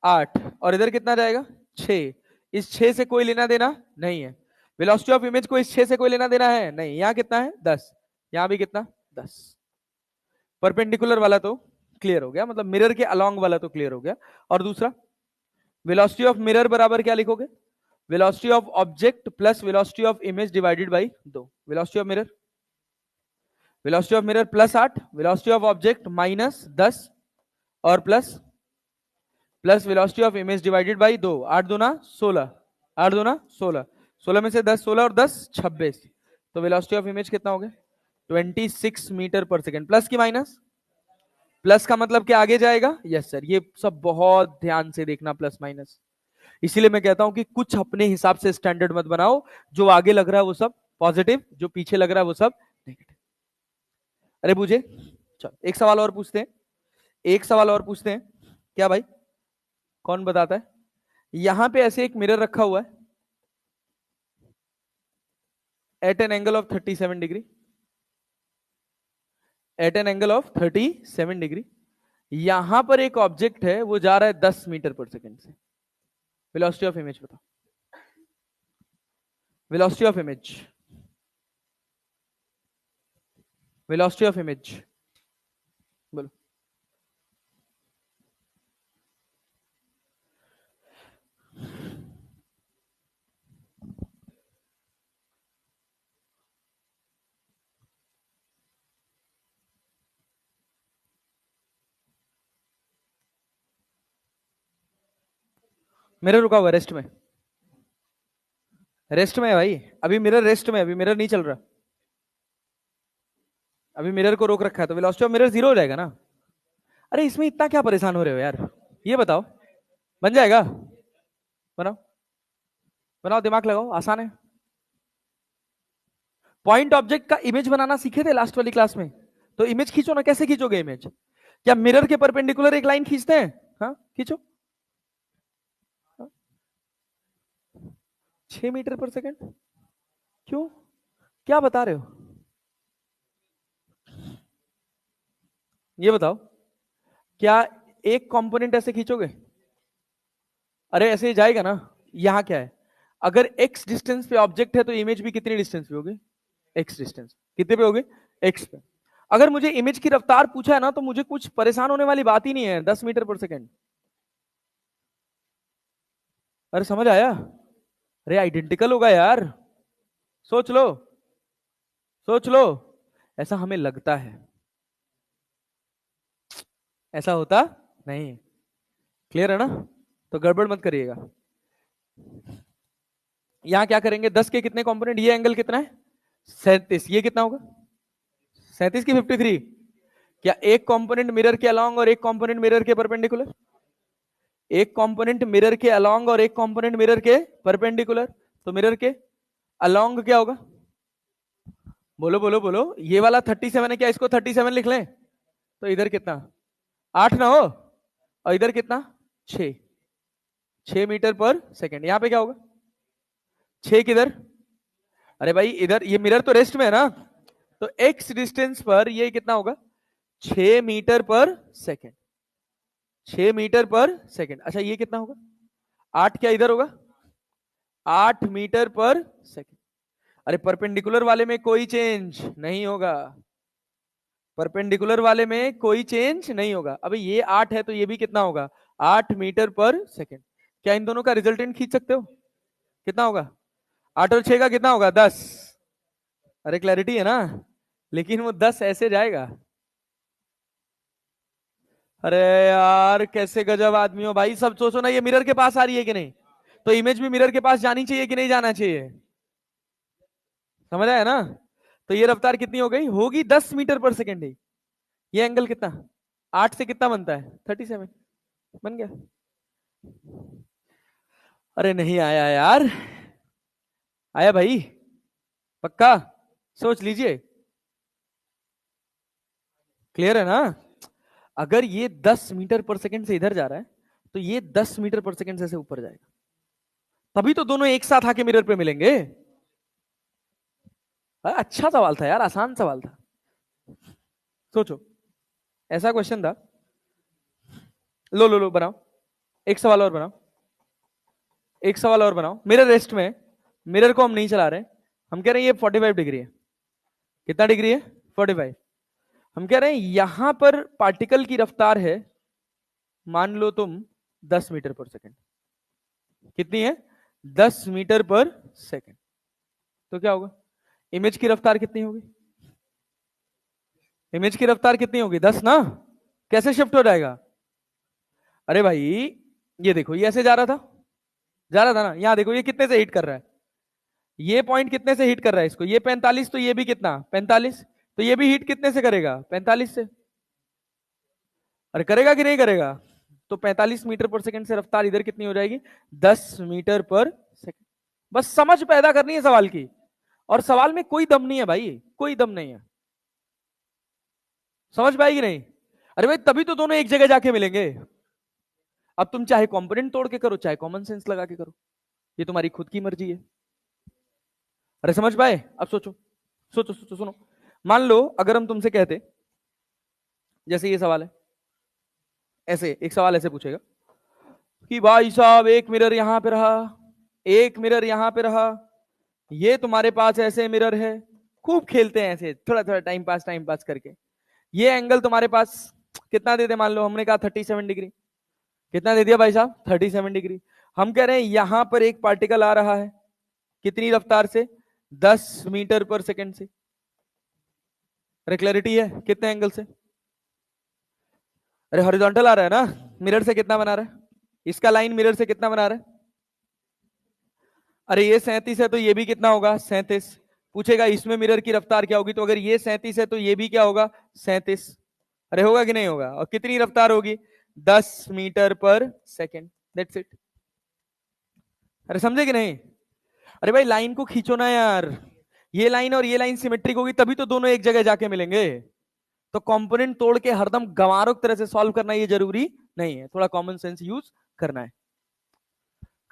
8। और इधर कितना जाएगा? 6। इस 6 से कोई लेना देना नहीं है। वेलोसिटी ऑफ इमेज को इस 6 से कोई लेना देना है नहीं। यहां कितना है? 10। यहां भी कितना? 10। परपेंडिकुलर वाला तो क्लियर हो गया, मतलब मिरर के अलोंग वाला तो क्लियर हो गया। और दूसरा, वेलोसिटी ऑफ मिरर बराबर क्या लिखोगे? Velocity of object plus velocity of image divided by 2। Velocity of mirror, velocity of mirror +8, velocity of object -10 और plus velocity of image divided by 2। 8 दूना 16, 8 दूना 16, 16 में से 10 16 और 10 26। तो वेलोसिटी ऑफ इमेज कितना हो गया? 26 मीटर पर सेकेंड। प्लस की माइनस? प्लस का मतलब क्या आगे जाएगा? यस सर, ये सब बहुत ध्यान से देखना, प्लस माइनस। इसीलिए मैं कहता हूं कि कुछ अपने हिसाब से स्टैंडर्ड मत बनाओ, जो आगे लग रहा है वो सब पॉजिटिव, जो पीछे लग रहा है वो सब नेगेटिव। अरे पूछे, चलो एक सवाल और पूछते हैं, एक सवाल और पूछते हैं। क्या भाई, कौन बताता है? यहां पे ऐसे एक मिरर रखा हुआ है at an angle of 37 degree, at an angle of 37 degree. यहां पर एक ऑब्जेक्ट है, वो जा रहा है 10 मीटर पर सेकेंड से। वेलोसिटी ऑफ इमेज बताओ, velocity of image, velocity of image बोलो। मिरर रुका हुआ रेस्ट में, रेस्ट में है भाई, अभी मिरर रेस्ट में, अभी मिरर नहीं चल रहा, अभी मिरर को रोक रखा है, तो वेलोसिटी ऑफ मिरर 0 हो जाएगा ना। अरे इसमें इतना क्या परेशान हो रहे हो यार, ये बताओ। बन जाएगा, बनाओ बनाओ, दिमाग लगाओ, आसान है। पॉइंट ऑब्जेक्ट का इमेज बनाना सीखे थे लास्ट वाली क्लास में, तो इमेज खींचो ना। कैसे खींचोगे इमेज? क्या मिरर के परपेंडिकुलर एक लाइन खींचते हैं? हाँ खींचो। 6 मीटर पर सेकेंड, क्यों, क्या बता रहे हो? ये बताओ, क्या एक कंपोनेंट ऐसे खींचोगे? अरे ऐसे ही जाएगा ना। यहां क्या है, अगर x डिस्टेंस पे ऑब्जेक्ट है तो इमेज भी कितनी डिस्टेंस पे होगी? x डिस्टेंस, कितने पे होगी? x पे। अगर मुझे इमेज की रफ्तार पूछा है ना, तो मुझे कुछ परेशान होने वाली बात ही नहीं है, 10 मीटर पर सेकेंड। अरे समझ आया? अरे आइडेंटिकल होगा यार, सोच लो, सोच लो। ऐसा हमें लगता है, ऐसा होता नहीं। क्लियर है ना? तो गड़बड़ मत करिएगा। यहां क्या करेंगे, 10 के कितने कंपोनेंट, ये एंगल कितना है 37, ये कितना होगा 37 की 53। क्या एक कंपोनेंट मिरर के अलोंग और एक कंपोनेंट मिरर के परपेंडिकुलर? एक कंपोनेंट मिरर के अलोंग और एक कंपोनेंट मिरर के परपेंडिकुलर, तो मिरर के अलोंग क्या होगा? बोलो बोलो बोलो, ये वाला 37 है, क्या इसको 37 लिख लें? तो इधर कितना, 8 ना हो, और इधर कितना 6, 6 मीटर पर सेकेंड। यहां पे क्या होगा 6 किधर? अरे भाई इधर, ये मिरर तो रेस्ट में है ना, तो x डिस्टेंस पर ये कितना होगा 6 मीटर पर सेकेंड, 6 मीटर पर सेकेंड। अच्छा ये कितना होगा 8, क्या इधर होगा 8 मीटर पर सेकेंड। अरे परपेंडिकुलर वाले में कोई चेंज नहीं होगा, परपेंडिकुलर वाले में कोई चेंज नहीं होगा। अबे ये 8 है तो ये भी कितना होगा 8 मीटर पर सेकेंड। क्या इन दोनों का रिजल्टेंट खींच सकते हो? कितना होगा 8 और 6 का कितना होगा 10। अरे क्लैरिटी है ना, लेकिन वो 10 ऐसे जाएगा। अरे यार कैसे गजब आदमी हो भाई, सब सोचो ना, ये मिरर के पास आ रही है कि नहीं, तो इमेज भी मिरर के पास जानी चाहिए कि नहीं जाना चाहिए? समझ आया ना? तो ये रफ्तार कितनी हो गई, होगी 10 मीटर पर सेकेंड ही। ये एंगल कितना, 8 से कितना बनता है 37, बन गया। अरे नहीं आया यार, आया भाई पक्का, सोच लीजिए। क्लियर है ना? अगर ये 10 मीटर पर सेकेंड से इधर जा रहा है, तो ये 10 मीटर पर सेकेंड से ऊपर जाएगा, तभी तो दोनों एक साथ आके मिरर पे मिलेंगे। अच्छा सवाल था यार, आसान सवाल था। सोचो, ऐसा क्वेश्चन था। लो लो लो बनाओ, एक सवाल और बनाओ, एक सवाल और बनाओ। मिरर रेस्ट में है, मिरर को हम नहीं चला रहे, हम कह रहे हैं ये 45 डिग्री है। कितना डिग्री है 45। हम कह रहे हैं यहां पर पार्टिकल की रफ्तार है, मान लो तुम 10 मीटर पर सेकेंड। कितनी है 10 मीटर पर सेकेंड। तो क्या होगा, इमेज की रफ्तार कितनी होगी, इमेज की रफ्तार कितनी होगी 10 ना। कैसे शिफ्ट हो जाएगा? अरे भाई ये देखो, ये ऐसे जा रहा था, जा रहा था ना, यहां देखो ये कितने से हिट कर रहा है, ये पॉइंट कितने से हिट कर रहा है इसको, ये 45, तो ये भी कितना 45, तो ये भी हिट कितने से करेगा 45 से। अरे करेगा कि नहीं करेगा? तो 45 मीटर पर सेकंड से रफ्तार इधर कितनी हो जाएगी? 10 मीटर पर सेकंड। बस समझ पैदा करनी है सवाल की, और सवाल में कोई दम नहीं है भाई, कोई दम नहीं है। समझ पाएगी नहीं? अरे भाई तभी तो दोनों एक जगह जाके मिलेंगे। अब तुम चाहे कंपोनेंट तोड़ के करो, चाहे कॉमन सेंस लगा के करो, ये तुम्हारी खुद की मर्जी है। अरे समझ पाए? अब सोचो सोचो सोचो, सुनो। मान लो अगर हम तुमसे कहते, जैसे ये सवाल है, ऐसे एक सवाल ऐसे पूछेगा कि भाई साहब एक मिरर यहां पे रहा, एक मिरर यहां पे रहा, ये तुम्हारे पास ऐसे मिरर है, खूब खेलते हैं ऐसे थोड़ा थोड़ा टाइम पास करके। ये एंगल तुम्हारे पास कितना दे दे? मान लो हमने कहा 37 डिग्री। कितना दे दिया भाई साहब? 37 डिग्री। हम कह रहे हैं यहां पर एक पार्टिकल आ रहा है, कितनी रफ्तार से? 10 मीटर पर सेकंड से। अरे क्लैरिटी है? कितने एंगल से? अरे हॉरिजॉन्टल आ रहा है ना, मिरर से कितना बना रहा है? इसका लाइन मिरर से कितना बना रहा है? अरे ये 37 है तो ये भी कितना होगा? 37। पूछेगा इसमें मिरर की रफ्तार क्या होगी, तो अगर ये 37 है तो ये भी क्या होगा? 37। अरे होगा कि नहीं होगा? और कितनी रफ्तार होगी? 10 मीटर पर सेकेंड। That's it. अरे समझे कि नहीं? अरे भाई लाइन को खींचो ना यार, ये लाइन और ये लाइन सिमेट्रिक होगी तभी तो दोनों एक जगह जाके मिलेंगे। तो कंपोनेंट तोड़ के हरदम गंवारों की तरह से सॉल्व करना ये जरूरी नहीं है, थोड़ा कॉमन सेंस यूज करना है।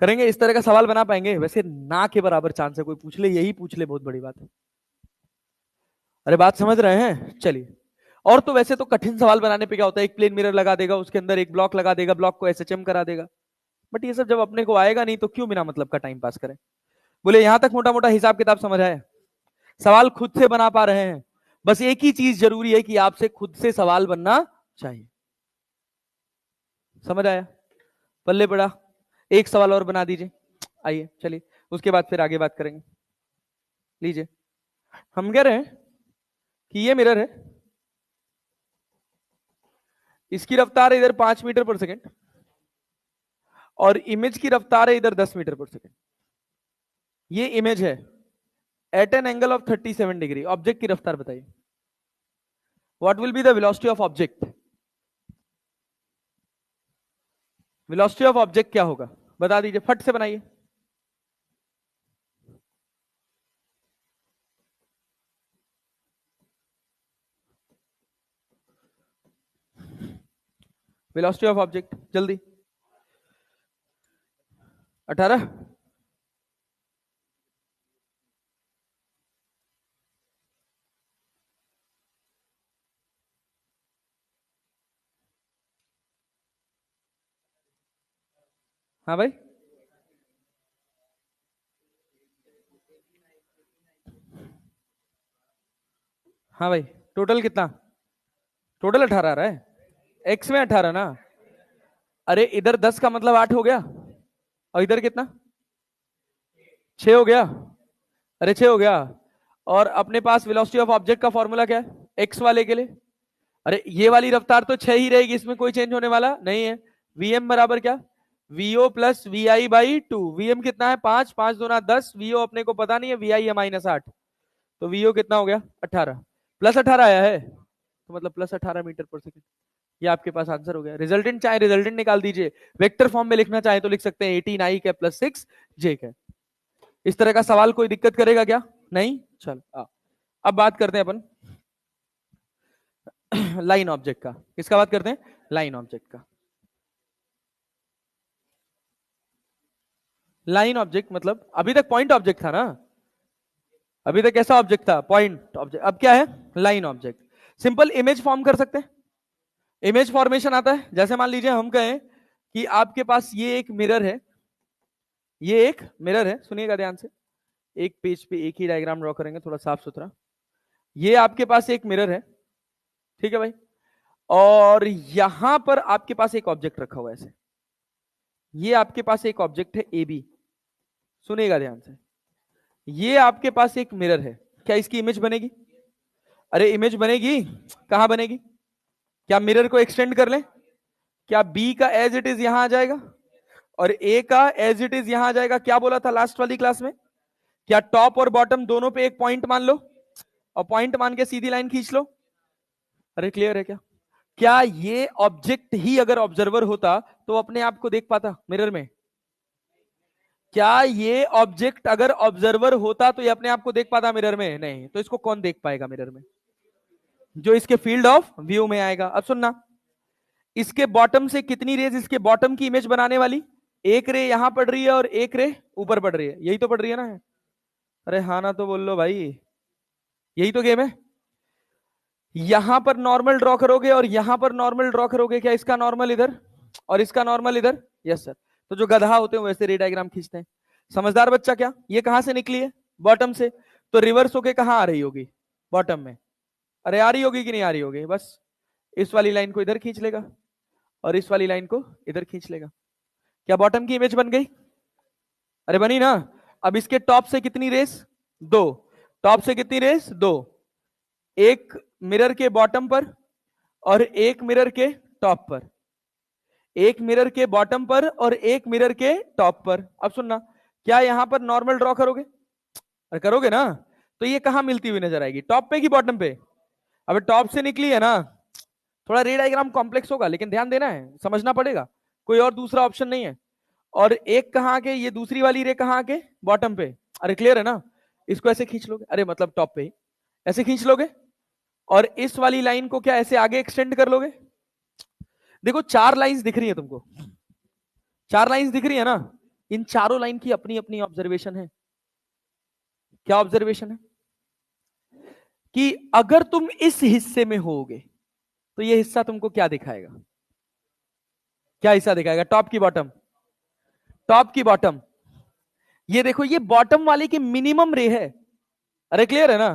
करेंगे इस तरह का सवाल बना पाएंगे? वैसे ना के बराबर चांस है, कोई पूछ ले यही पूछ ले, बहुत बड़ी बात है। अरे बात समझ रहे हैं? चलिए। और तो वैसे तो कठिन सवाल बनाने पे क्या होता है, एक प्लेन मिरर लगा देगा, उसके अंदर एक ब्लॉक लगा देगा, ब्लॉक को एसएचएम करा देगा। बट ये सब जब अपने को आएगा नहीं तो क्यों बिना मतलब का टाइम पास करें। बोले यहां तक मोटा मोटा हिसाब किताब समझ आए? सवाल खुद से बना पा रहे हैं? बस एक ही चीज जरूरी है कि आपसे खुद से सवाल बनना चाहिए। समझ आया? पल्ले पड़ा। एक सवाल और बना दीजिए, आइए चलिए, उसके बाद फिर आगे बात करेंगे। लीजिए, हम कह रहे हैं कि ये मिरर है, इसकी रफ्तार है इधर 5 मीटर पर सेकेंड, और इमेज की रफ्तार है इधर 10 मीटर पर सेकेंड। ये इमेज है at an angle of 37 degree. Object की रफ्तार बताइए। What will be the velocity of object? Velocity of object क्या होगा बता दीजिए, फट से बनाइए। वेलोसिटी ऑफ ऑब्जेक्ट जल्दी। 18। हाँ भाई, हाँ भाई, टोटल कितना? टोटल 18 आ रहा है, एक्स में 18 ना। अरे इधर 10 का मतलब 8 हो गया, और इधर कितना? 6 हो गया। अरे 6 हो गया। और अपने पास वेलोसिटी ऑफ ऑब्जेक्ट का फॉर्मूला क्या है एक्स वाले के लिए? अरे ये वाली रफ्तार तो 6 ही रहेगी, इसमें कोई चेंज होने वाला नहीं है। वीएम बराबर क्या? VO plus V I by two. VM कितना है? 5, 5 दूना 10। वीओ अपने को पता नहीं है, वी आई है -8, तो वीओ कितना हो गया? 18। प्लस 18 आया है, तो मतलब प्लस 18 मीटर पर सेकेंड। ये आपके पास आंसर हो गया। रिजल्टेंट चाहे रिजल्टेंट निकाल दीजिए, वेक्टर फॉर्म में लिखना चाहे तो लिख सकते हैं 18 आई के प्लस 6 जे के। इस तरह का सवाल कोई दिक्कत करेगा क्या? नहीं। चल अब बात करते हैं अपन लाइन ऑब्जेक्ट का। किसका बात करते हैं? लाइन ऑब्जेक्ट का। लाइन ऑब्जेक्ट मतलब अभी तक पॉइंट ऑब्जेक्ट था ना, अभी तक कैसा ऑब्जेक्ट था? Point object. अब क्या है? Line object. Simple image form कर सकते हैं। इमेज फॉर्मेशन आता है, जैसे मान लीजिए हम कहें कि आपके पास ये एक मिरर है, ये एक मिरर है, सुनिएगा ध्यान से, एक पेज पे एक ही डायग्राम ड्रॉ करेंगे थोड़ा साफ सुथरा। ये आपके पास एक मिरर है, ठीक है भाई, और यहां पर आपके पास एक ऑब्जेक्ट रखा हुआ है ऐसे। ये आपके पास एक ऑब्जेक्ट है ए बी, सुनिएगा ध्यान से। ये आपके पास एक मिरर है, क्या इसकी इमेज बनेगी? अरे इमेज बनेगी, कहां बनेगी? क्या मिरर को एक्सटेंड कर लें? क्या बी का एज इट इज यहां आ जाएगा और ए का एज इट इज यहां आ जाएगा? क्या बोला था लास्ट वाली क्लास में? क्या टॉप और बॉटम दोनों पे एक पॉइंट मान लो और पॉइंट मान के सीधी लाइन खींच लो? अरे क्लियर है क्या? क्या ये ऑब्जेक्ट ही अगर ऑब्जर्वर होता तो अपने आप को देख पाता मिरर में? क्या ये ऑब्जेक्ट अगर ऑब्जर्वर होता तो ये अपने आप को देख पाता मिरर में? नहीं। तो इसको कौन देख पाएगा मिरर में? जो इसके फील्ड ऑफ व्यू में आएगा। अब सुनना, इसके बॉटम से कितनी रेज इसके बॉटम की इमेज बनाने वाली? एक रे यहां पड़ रही है और एक रे ऊपर पड़ रही है, यही तो पड़ रही है ना? अरे हाँ ना तो बोल लो भाई, यही तो गेम है। यहां पर नॉर्मल ड्रॉ करोगे और यहां पर नॉर्मल ड्रॉ करोगे, क्या इसका नॉर्मल इधर और इसका नॉर्मल इधर? Yes sir. तो जो गधा होते हैं वैसे रे डायग्राम खींचते हैं। समझदार बच्चा। क्या ये कहां से निकली है? बॉटम से। तो रिवर्स होके कहां आ रही होगी? बॉटम में। अरे आ रही होगी कि नहीं आ रही होगी? बस इस वाली लाइन को इधर खींच लेगा और इस वाली लाइन को इधर खींच लेगा। क्या बॉटम की इमेज बन गई? अरे बनी ना। अब इसके टॉप से कितनी रेस? दो। टॉप से कितनी रेस? दो। एक मिरर के बॉटम पर और एक मिरर के टॉप पर। एक मिरर के बॉटम पर और एक मिरर के टॉप पर। अब सुनना, क्या यहां पर नॉर्मल ड्रॉ करोगे? अरे करोगे ना। तो ये कहां मिलती हुई नजर आएगी? टॉप पे कि बॉटम पे? अब टॉप से निकली है ना। थोड़ा रे डायग्राम कॉम्प्लेक्स होगा लेकिन ध्यान देना है, समझना पड़ेगा। कोई और दूसरा ऑप्शन नहीं है। और एक कहां के, ये दूसरी वाली रे कहां के? बॉटम पे। अरे क्लियर है ना? इसको ऐसे खींच लोगे, अरे मतलब टॉप पे ही ऐसे खींच लोगे और इस वाली लाइन को क्या ऐसे आगे एक्सटेंड कर लोगे? देखो चार लाइंस दिख रही है तुमको, चार लाइंस दिख रही है ना? इन चारों लाइन की अपनी अपनी ऑब्जर्वेशन है। क्या ऑब्जर्वेशन है? कि अगर तुम इस हिस्से में होगे तो ये हिस्सा तुमको क्या दिखाएगा? क्या हिस्सा दिखाएगा? टॉप की बॉटम? टॉप की बॉटम। ये देखो, ये बॉटम वाले की मिनिमम रे है। अरे क्लियर है ना?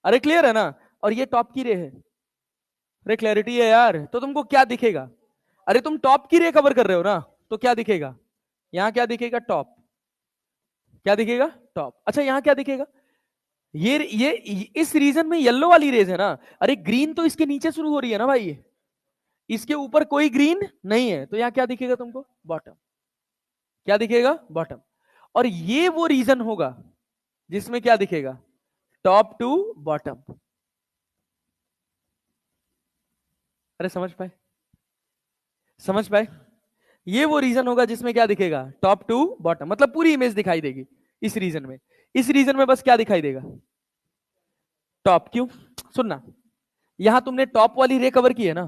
अरे क्लियर है ना? और ये टॉप की रे है। अरे क्लैरिटी है यार। तो तुमको क्या दिखेगा? अरे तुम टॉप की रे कवर कर रहे हो ना, तो क्या दिखेगा? यहां क्या दिखेगा? टॉप। क्या दिखेगा? टॉप। अच्छा यहां क्या दिखेगा? ये इस रीजन में येलो वाली रेज है ना। अरे ग्रीन तो इसके नीचे शुरू हो रही है ना भाई, इसके ऊपर कोई ग्रीन नहीं है, तो यहां क्या दिखेगा तुमको? बॉटम। क्या दिखेगा? बॉटम। और ये वो रीजन होगा जिसमें क्या दिखेगा? Top to bottom. अरे समझ पाए? समझ पाए? ये वो रीजन होगा जिसमें क्या दिखेगा? Top to bottom. मतलब पूरी इमेज दिखाई देगी इस रीजन में। इस रीजन में बस क्या दिखाई देगा? टॉप। क्यों? सुनना, यहां तुमने टॉप वाली रे कवर की है ना,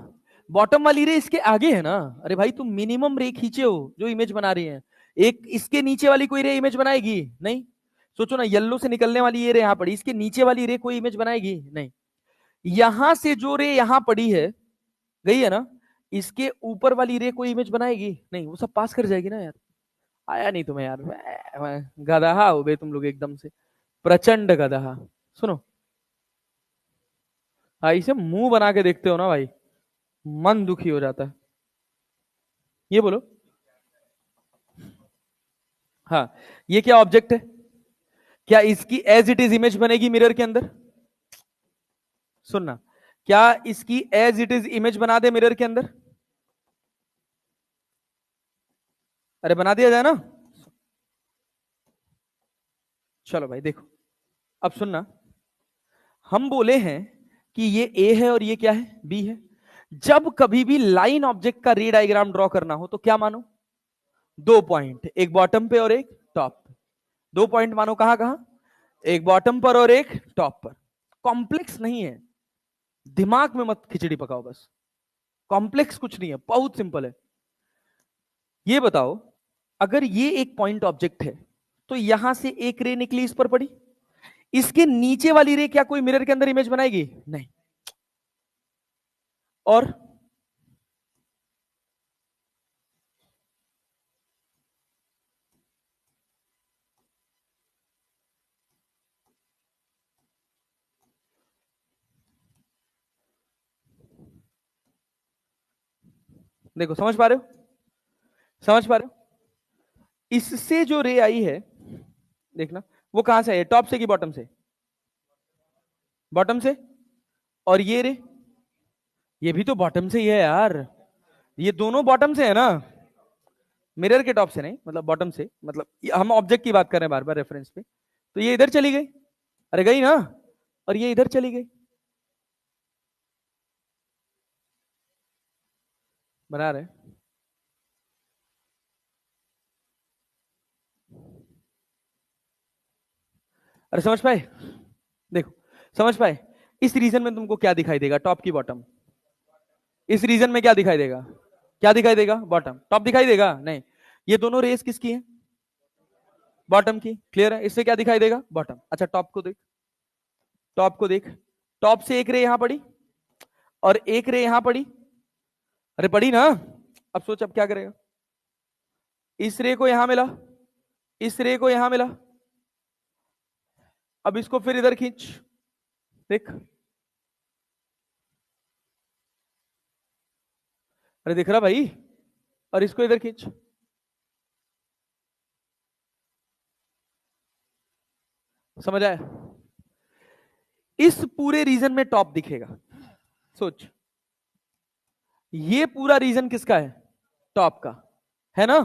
बॉटम वाली रे इसके आगे है ना। अरे भाई तुम मिनिमम रे खींचे हो जो इमेज बना रही है। एक इसके नीचे वाली कोई रे इमेज बनाएगी नहीं। सोचो ना, येलो से निकलने वाली ये रे यहां पड़ी, इसके नीचे वाली रे कोई इमेज बनाएगी नहीं। यहां से जो रे यहां पड़ी है, गई है ना, इसके ऊपर वाली रे कोई इमेज बनाएगी नहीं, वो सब पास कर जाएगी ना यार। आया नहीं तुम्हें यार? गधा हो बे तुम लोग एकदम से, प्रचंड गधा। सुनो, ऐसे मुंह बना के देखते हो ना भाई, मन दुखी हो जाता है। ये बोलो। हाँ, ये क्या ऑब्जेक्ट है? क्या इसकी एज इट इज इमेज बनेगी मिरर के अंदर? सुनना, क्या इसकी एज इट इज इमेज बना दे मिरर के अंदर? अरे बना दिया जाए ना। चलो भाई देखो, अब सुनना, हम बोले हैं कि ये ए है और ये क्या है? बी है। जब कभी भी लाइन ऑब्जेक्ट का रे डायग्राम ड्रॉ करना हो तो क्या मानो? दो पॉइंट, एक बॉटम पे और एक टॉप पे। दो पॉइंट मानो, कहां कहां? एक बॉटम पर और एक टॉप पर। कॉम्प्लेक्स नहीं है, दिमाग में मत खिचड़ी पकाओ बस। कॉम्प्लेक्स कुछ नहीं है, बहुत सिंपल है। ये बताओ, अगर ये एक पॉइंट ऑब्जेक्ट है तो यहां से एक रे निकली, इस पर पड़ी, इसके नीचे वाली रे क्या कोई मिरर के अंदर इमेज बनाएगी? नहीं। और देखो, समझ पा रहे हो? समझ पा रहे हो? इससे जो रे आई है, देखना, वो कहां से आई है? टॉप से कि बॉटम से? बॉटम से। और ये रे, ये भी तो बॉटम से ही है यार। ये दोनों बॉटम से है ना, मिरर के टॉप से नहीं, मतलब बॉटम से। मतलब हम ऑब्जेक्ट की बात कर रहे हैं बार बार रेफरेंस पे। तो ये इधर चली गई, अरे गई ना, और ये इधर चली गई। बना रहे? अरे समझ पाए? देखो, समझ पाए? इस रीजन में तुमको क्या दिखाई देगा, टॉप की बॉटम? इस रीजन में क्या दिखाई देगा? क्या दिखाई देगा? बॉटम। टॉप दिखाई देगा नहीं। ये दोनों रेस किसकी है? बॉटम की। क्लियर है? इससे क्या दिखाई देगा? बॉटम। अच्छा टॉप को देख, टॉप को देख। टॉप से एक रे यहां पड़ी और एक रे यहां पड़ी। अरे पड़ी ना? अब सोच अब क्या करेगा? इस रे को यहां मिला, इस रे को यहां मिला, अब इसको फिर इधर खींच। देख, अरे दिख रहा भाई? और इसको इधर खींच। समझ आया? इस पूरे रीजन में टॉप दिखेगा। सोच, ये पूरा रीजन किसका है? टॉप का है ना?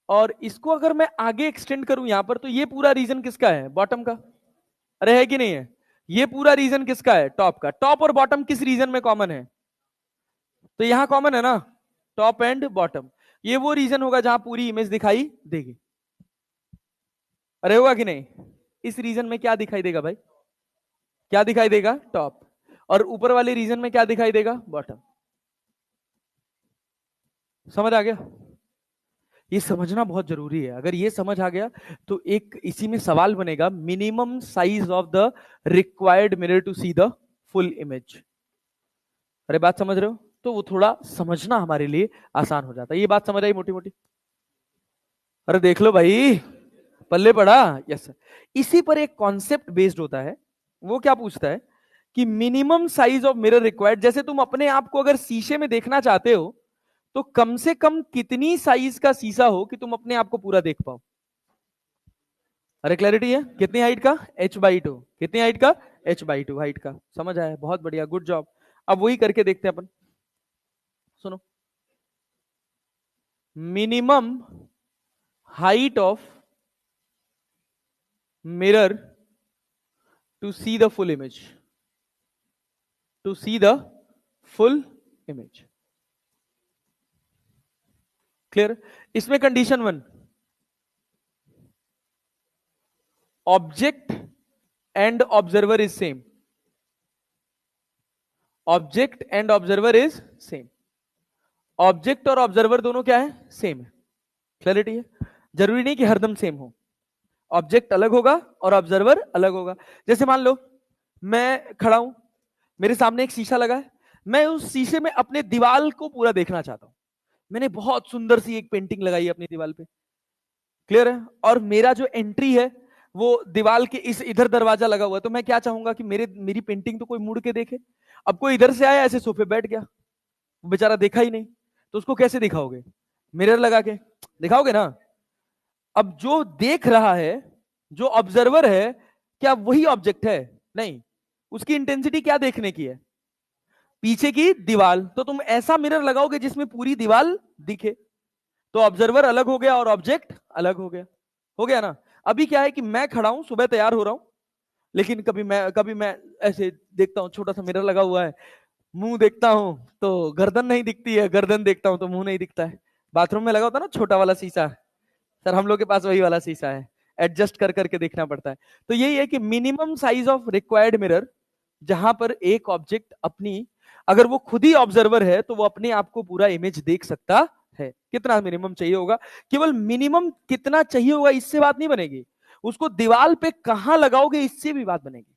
और इसको अगर मैं आगे एक्सटेंड करूं यहां पर, तो ये पूरा रीजन किसका है? बॉटम का। अरे है कि नहीं है? ये पूरा रीजन किसका है? टॉप का। टॉप और बॉटम किस रीजन में कॉमन है? तो यहां कॉमन है ना, टॉप एंड बॉटम। ये वो रीजन होगा जहां पूरी इमेज दिखाई देगी। अरे होगा कि नहीं? इस रीजन में क्या दिखाई देगा भाई? क्या दिखाई देगा? टॉप। और ऊपर वाले रीजन में क्या दिखाई देगा? बॉटम। समझ आ गया? ये समझना बहुत जरूरी है। अगर ये समझ आ गया तो एक इसी में सवाल बनेगा, minimum size of the required mirror to see the full image. अरे बात समझ रहे हो? तो वो थोड़ा समझना हमारे लिए आसान हो जाता है। ये बात समझ आई मोटी मोटी? अरे देख लो भाई, पल्ले पड़ा। Yes sir. इसी पर एक कॉन्सेप्ट बेस्ड होता है। वो क्या पूछता है कि minimum size of mirror required, जैसे तुम अपने आप को अगर शीशे में देखना चाहते हो तो कम से कम कितनी साइज का शीशा हो कि तुम अपने आप को पूरा देख पाओ? अरे क्लैरिटी है? कितनी हाइट का? h/2। कितनी हाइट का? h/2 हाइट का। समझ आया? बहुत बढ़िया, गुड जॉब। अब वही करके देखते हैं अपन। सुनो, minimum height of mirror to see the full image, to see the full image. Clear? इसमें condition one, object and observer is same. Object and observer is same. Object और ऑब्जर्वर दोनों क्या है? सेम है। क्लैरिटी है? जरूरी नहीं कि हरदम सेम हो। ऑब्जेक्ट अलग होगा और ऑब्जर्वर अलग होगा। जैसे मान लो मैं खड़ा हूं, मेरे सामने एक शीशा लगा है, मैं उस शीशे में अपने दीवाल को पूरा देखना चाहता हूं। मैंने बहुत सुंदर सी एक पेंटिंग लगाई है अपनी दीवार पे। क्लियर है? और मेरा जो एंट्री है वो दीवार के इस इधर दरवाजा लगा हुआ है, तो मैं क्या चाहूंगा कि मेरी पेंटिंग तो कोई मुड़ के देखे। अब कोई इधर से आया, ऐसे सोफे बैठ गया, वो बेचारा देखा ही नहीं, तो उसको कैसे दिखाओगे? मिरर लगा के दिखाओगे ना। अब जो देख रहा है, जो ऑब्जर्वर है, क्या वही ऑब्जेक्ट है? नहीं। उसकी इंटेंसिटी क्या देखने की है? पीछे की दीवार। तो तुम ऐसा मिरर लगाओगे जिसमें पूरी दीवार दिखे, तो ऑब्जर्वर अलग हो गया और ऑब्जेक्ट अलग हो गया। हो गया ना? अभी क्या है कि मैं खड़ा हूं, सुबह तैयार हो रहा हूं, लेकिन कभी मैं ऐसे देखता हूं, छोटा सा मिरर लगा हुआ है, मुंह देखता हूं तो गर्दन नहीं दिखती है, गर्दन देखता हूं तो मुंह नहीं दिखता है। बाथरूम में लगा होता है ना छोटा वाला शीशा, सर हम लोग के पास वही वाला शीशा है, एडजस्ट कर करके देखना पड़ता है। तो यही है कि minimum size of required mirror, जहां पर एक ऑब्जेक्ट अपनी, अगर वो खुद ही ऑब्जर्वर है तो वो अपने आप को पूरा इमेज देख सकता है। कितना मिनिमम चाहिए होगा? केवल मिनिमम कितना चाहिए होगा इससे बात नहीं बनेगी, उसको दीवार पे कहां लगाओगे इससे भी बात बनेगी।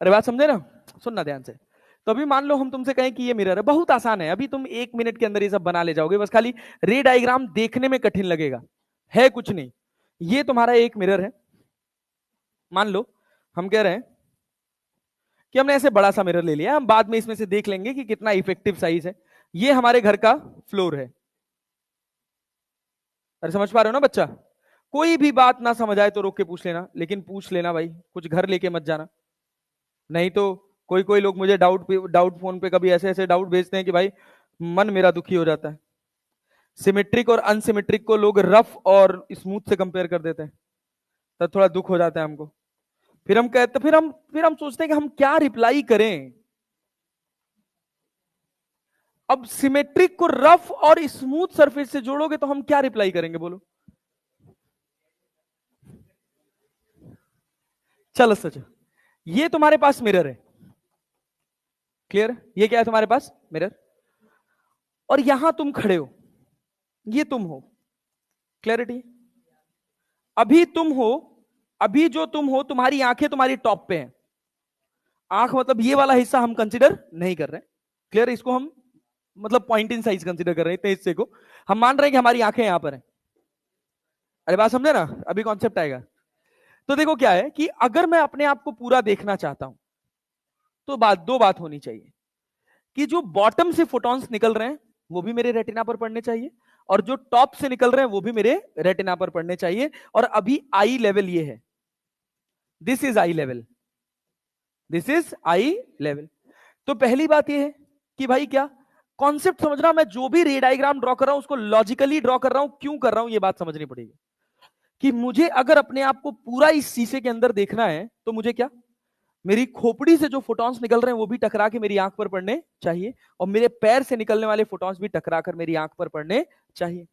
अरे बात समझे ना? सुनना ध्यान से। तो अभी मान लो हम तुमसे कहें कि ये मिरर है, बहुत आसान है, अभी तुम 1 मिनट के अंदर ये सब बना ले जाओगे, बस खाली रे डायग्राम देखने में कठिन लगेगा, है कुछ नहीं। ये तुम्हारा एक मिरर है। मान लो हम कह रहे हैं कि हमने ऐसे बड़ा सा मिरर ले लिया, हम बाद में इसमें से देख लेंगे कि कितना इफेक्टिव साइज है। ये हमारे घर का फ्लोर है। अरे समझ पा रहे हो ना बच्चा? कोई भी बात ना समझ आए तो रोक के पूछ लेना, लेकिन पूछ लेना भाई, कुछ घर लेके मत जाना। नहीं तो कोई कोई लोग मुझे डाउट फोन पे कभी ऐसे ऐसे डाउट भेजते हैं कि भाई मन मेरा दुखी हो जाता है। सिमेट्रिक और अनसिमेट्रिक को लोग रफ और स्मूथ से कंपेयर कर देते हैं, तब थोड़ा दुख हो जाता है हमको। फिर हम कहते फिर हम सोचते हैं कि हम क्या रिप्लाई करें। अब सिमेट्रिक को रफ और स्मूथ सरफेस से जोड़ोगे तो हम क्या रिप्लाई करेंगे, बोलो। चलो सच, ये तुम्हारे पास मिरर है, क्लियर, ये क्या है तुम्हारे पास, मिरर, और यहां तुम खड़े हो, ये तुम हो, क्लैरिटी। अभी तुम हो, अभी जो तुम हो, तुम्हारी आंखें तुम्हारी टॉप पे हैं, आंख मतलब ये वाला हिस्सा हम कंसीडर नहीं कर रहे, क्लियर, इसको हम मतलब पॉइंट इन साइज कंसीडर कर रहे हैं, इतने हिस्से को हम मान रहे हैं कि हमारी आंखें यहां पर हैं। अरे बात समझे ना, अभी कॉन्सेप्ट आएगा। तो देखो क्या है कि अगर मैं अपने आप को पूरा देखना चाहता हूं तो दो बात होनी चाहिए कि जो बॉटम से फोटॉन्स निकल रहे हैं वो भी मेरे रेटिना पर पड़ने चाहिए, और जो टॉप से निकल रहे हैं वो भी मेरे रेटिना पर पड़ने चाहिए। और अभी आई लेवल ये है, this is I level, this is I level. तो पहली बात ये है कि भाई क्या कॉन्सेप्ट समझना, मैं जो भी रे डायग्राम ड्रॉ कर रहा हूं उसको लॉजिकली ड्रॉ कर रहा हूं, क्यों कर रहा हूं ये बात समझनी पड़ेगी कि मुझे अगर अपने आप को पूरा इस शीशे के अंदर देखना है तो मुझे क्या, मेरी खोपड़ी से जो फोटॉन्स निकल रहे हैं वो भी टकरा के मेरी आंख पर पड़ने चाहिए, और मेरे पैर से निकलने वाले फोटॉन्स भी टकरा कर मेरी आंख पर पड़ने चाहिए।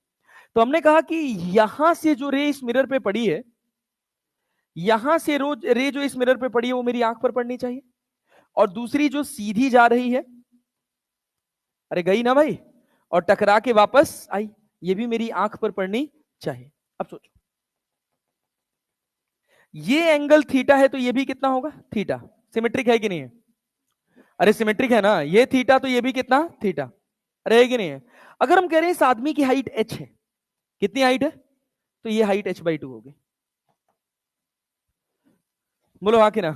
तो हमने कहा कि यहां से जो रे इस मिरर पे पड़ी है, यहां से रे जो इस मिरर पे पड़ी है वो मेरी आंख पर पड़नी चाहिए, और दूसरी जो सीधी जा रही है, अरे गई ना भाई, और टकरा के वापस आई, ये भी मेरी आंख पर पड़नी चाहिए। अब सोचो, ये एंगल थीटा है तो ये भी कितना होगा, थीटा, सिमेट्रिक है कि नहीं है, अरे सिमेट्रिक है ना, ये थीटा तो ये भी कितना, थीटा, अरे है कि नहीं है। अगर हम कह रहे हैं इस आदमी की हाइट h है, कितनी हाइट है, तो ये हाइट h/2 होगी, बोलो आके ना,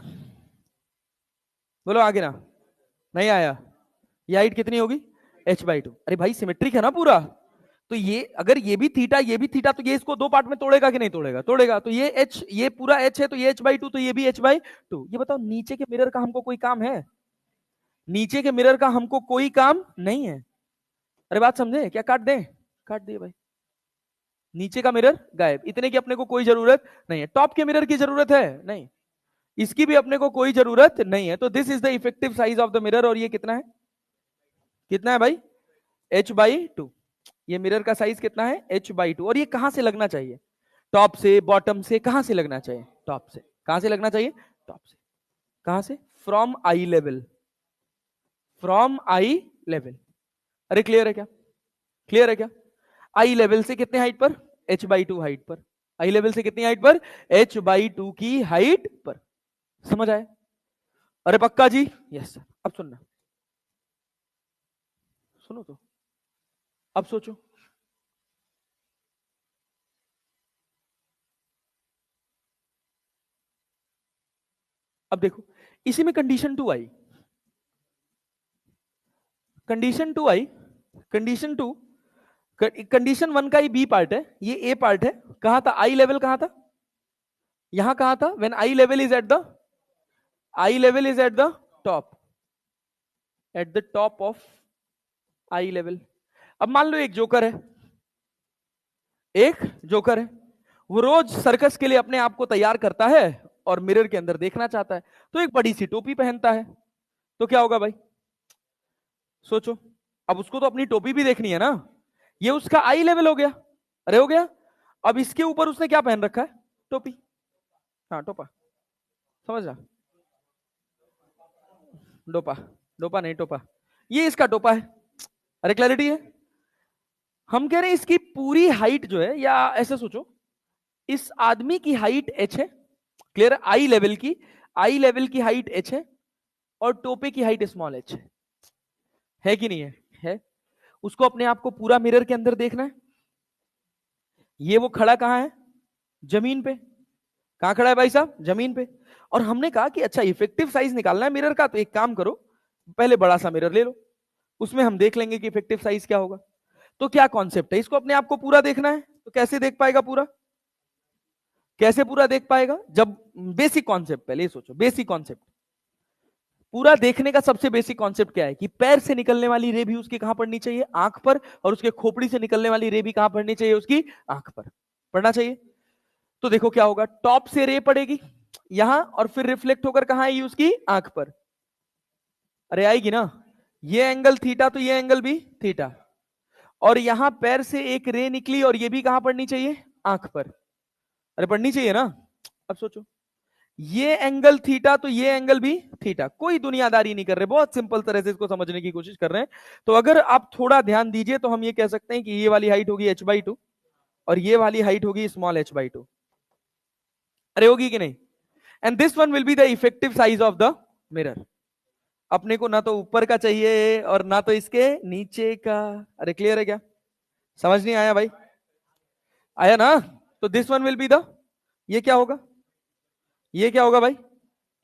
बोलो आगे ना, नहीं आया, ये हाइट कितनी होगी, h/2। अरे भाई सिमेट्रिक है ना पूरा, तो ये अगर ये भी थीटा ये भी थीटा, तो ये इसको दो पार्ट में तोड़ेगा कि नहीं तोड़ेगा, तोड़ेगा। तो ये h, ये पूरा h है तो ये h/2, तो ये भी h/2। ये बताओ नीचे के मिरर का हमको कोई काम है, नीचे के मिरर का हमको कोई काम नहीं है। अरे बात समझे क्या, काट दें, काट दिए भाई, नीचे का मिरर गायब, इतने की अपने को कोई जरूरत नहीं है। टॉप के मिरर की जरूरत है नहीं, इसकी भी अपने को कोई जरूरत नहीं है। तो this is the effective size of the mirror, और ये कितना है, कितना है भाई, h/2। ये मिरर का साइज कितना है, h/2। और ये कहां से लगना चाहिए, टॉप से, बॉटम से, कहां से लगना चाहिए, टॉप से, कहां से लगना चाहिए, टॉप से, कहां से, from I level, from I level. अरे क्लियर है क्या, क्लियर है क्या, आई लेवल से कितने हाइट पर, h/2 हाइट पर, आई लेवल से कितनी हाइट पर, h/2 की हाइट पर, समझ आए, अरे पक्का जी, यस सर। अब सुनना, सुनो तो, अब सोचो, अब देखो इसी में कंडीशन 2 आई, कंडीशन 2 आई, कंडीशन 2, कंडीशन 1 का ही बी पार्ट है, ये ए पार्ट है, कहां था आई लेवल, कहां था, यहां कहां था, when I level is at the, I level is at the top, at the top of I level. अब मान लो एक जोकर है, एक जोकर है, वो रोज सर्कस के लिए अपने आप को तैयार करता है और मिरर के अंदर देखना चाहता है, तो एक बड़ी सी टोपी पहनता है, तो क्या होगा भाई, सोचो, अब उसको तो अपनी टोपी भी देखनी है ना, ये उसका आई लेवल हो गया, अरे हो गया। अब इसके ऊपर उसने क्या पहन रखा है, टोपी, हाँ टोपा, समझ रहा, डोपा, डोपा नहीं टोपा, ये इसका टोपा है, अरे क्लैरिटी है। हम कह रहे हैं इसकी पूरी हाइट जो है, या ऐसे सोचो इस आदमी की हाइट h है, क्लियर, आई लेवल की, आई लेवल की हाइट h है, और टोपे की हाइट स्मॉल h है कि नहीं है, है। उसको अपने आप को पूरा मिरर के अंदर देखना है, ये वो खड़ा कहां है, जमीन पे, कहां खड़ा है भाई साहब, जमीन पे। और हमने कहा कि अच्छा इफेक्टिव साइज निकालना है मिरर का, तो एक काम करो, पहले बड़ा सा मिरर ले लो, उसमें हम देख लेंगे कि इफेक्टिव साइज क्या होगा। तो क्या कॉन्सेप्ट है, इसको अपने आप को पूरा देखना है, तो कैसे देख पाएगा पूरा, कैसे पूरा देख पाएगा, जब बेसिक कॉन्सेप्ट, पहले सोचो बेसिक कॉन्सेप्ट, पूरा देखने का सबसे बेसिक कॉन्सेप्ट क्या है कि पैर से निकलने वाली रे भी उसकी कहां पड़नी चाहिए, आंख पर, और उसके खोपड़ी से निकलने वाली रे भी कहां पड़नी चाहिए, उसकी आंख पर पड़ना चाहिए। तो देखो क्या होगा, टॉप से रे पड़ेगी यहां, और फिर रिफ्लेक्ट होकर कहां आएगी, उसकी आंख पर, अरे आएगी ना, ये एंगल थीटा तो ये एंगल भी थीटा, और यहां पैर से एक रे निकली और ये भी कहां पड़नी चाहिए, आंख पर। अरे पड़नी चाहिए ना। अब सोचो, ये एंगल थीटा तो ये एंगल भी थीटा, कोई दुनियादारी नहीं कर रहे, बहुत सिंपल तरह से इसको समझने की कोशिश कर रहे हैं। तो अगर आप थोड़ा ध्यान दीजिए तो हम ये कह सकते हैं कि ये वाली हाइट होगी h/2 और ये वाली हाइट होगी स्मॉल h/2। अरे होगी कि नहीं? And this one will be the effective size of the mirror. अपने को ना तो ऊपर का चाहिए और ना तो इसके नीचे का। अरे क्लियर है क्या? समझ नहीं आया भाई? आया ना? तो this one will be the, ये क्या होगा, ये क्या होगा भाई?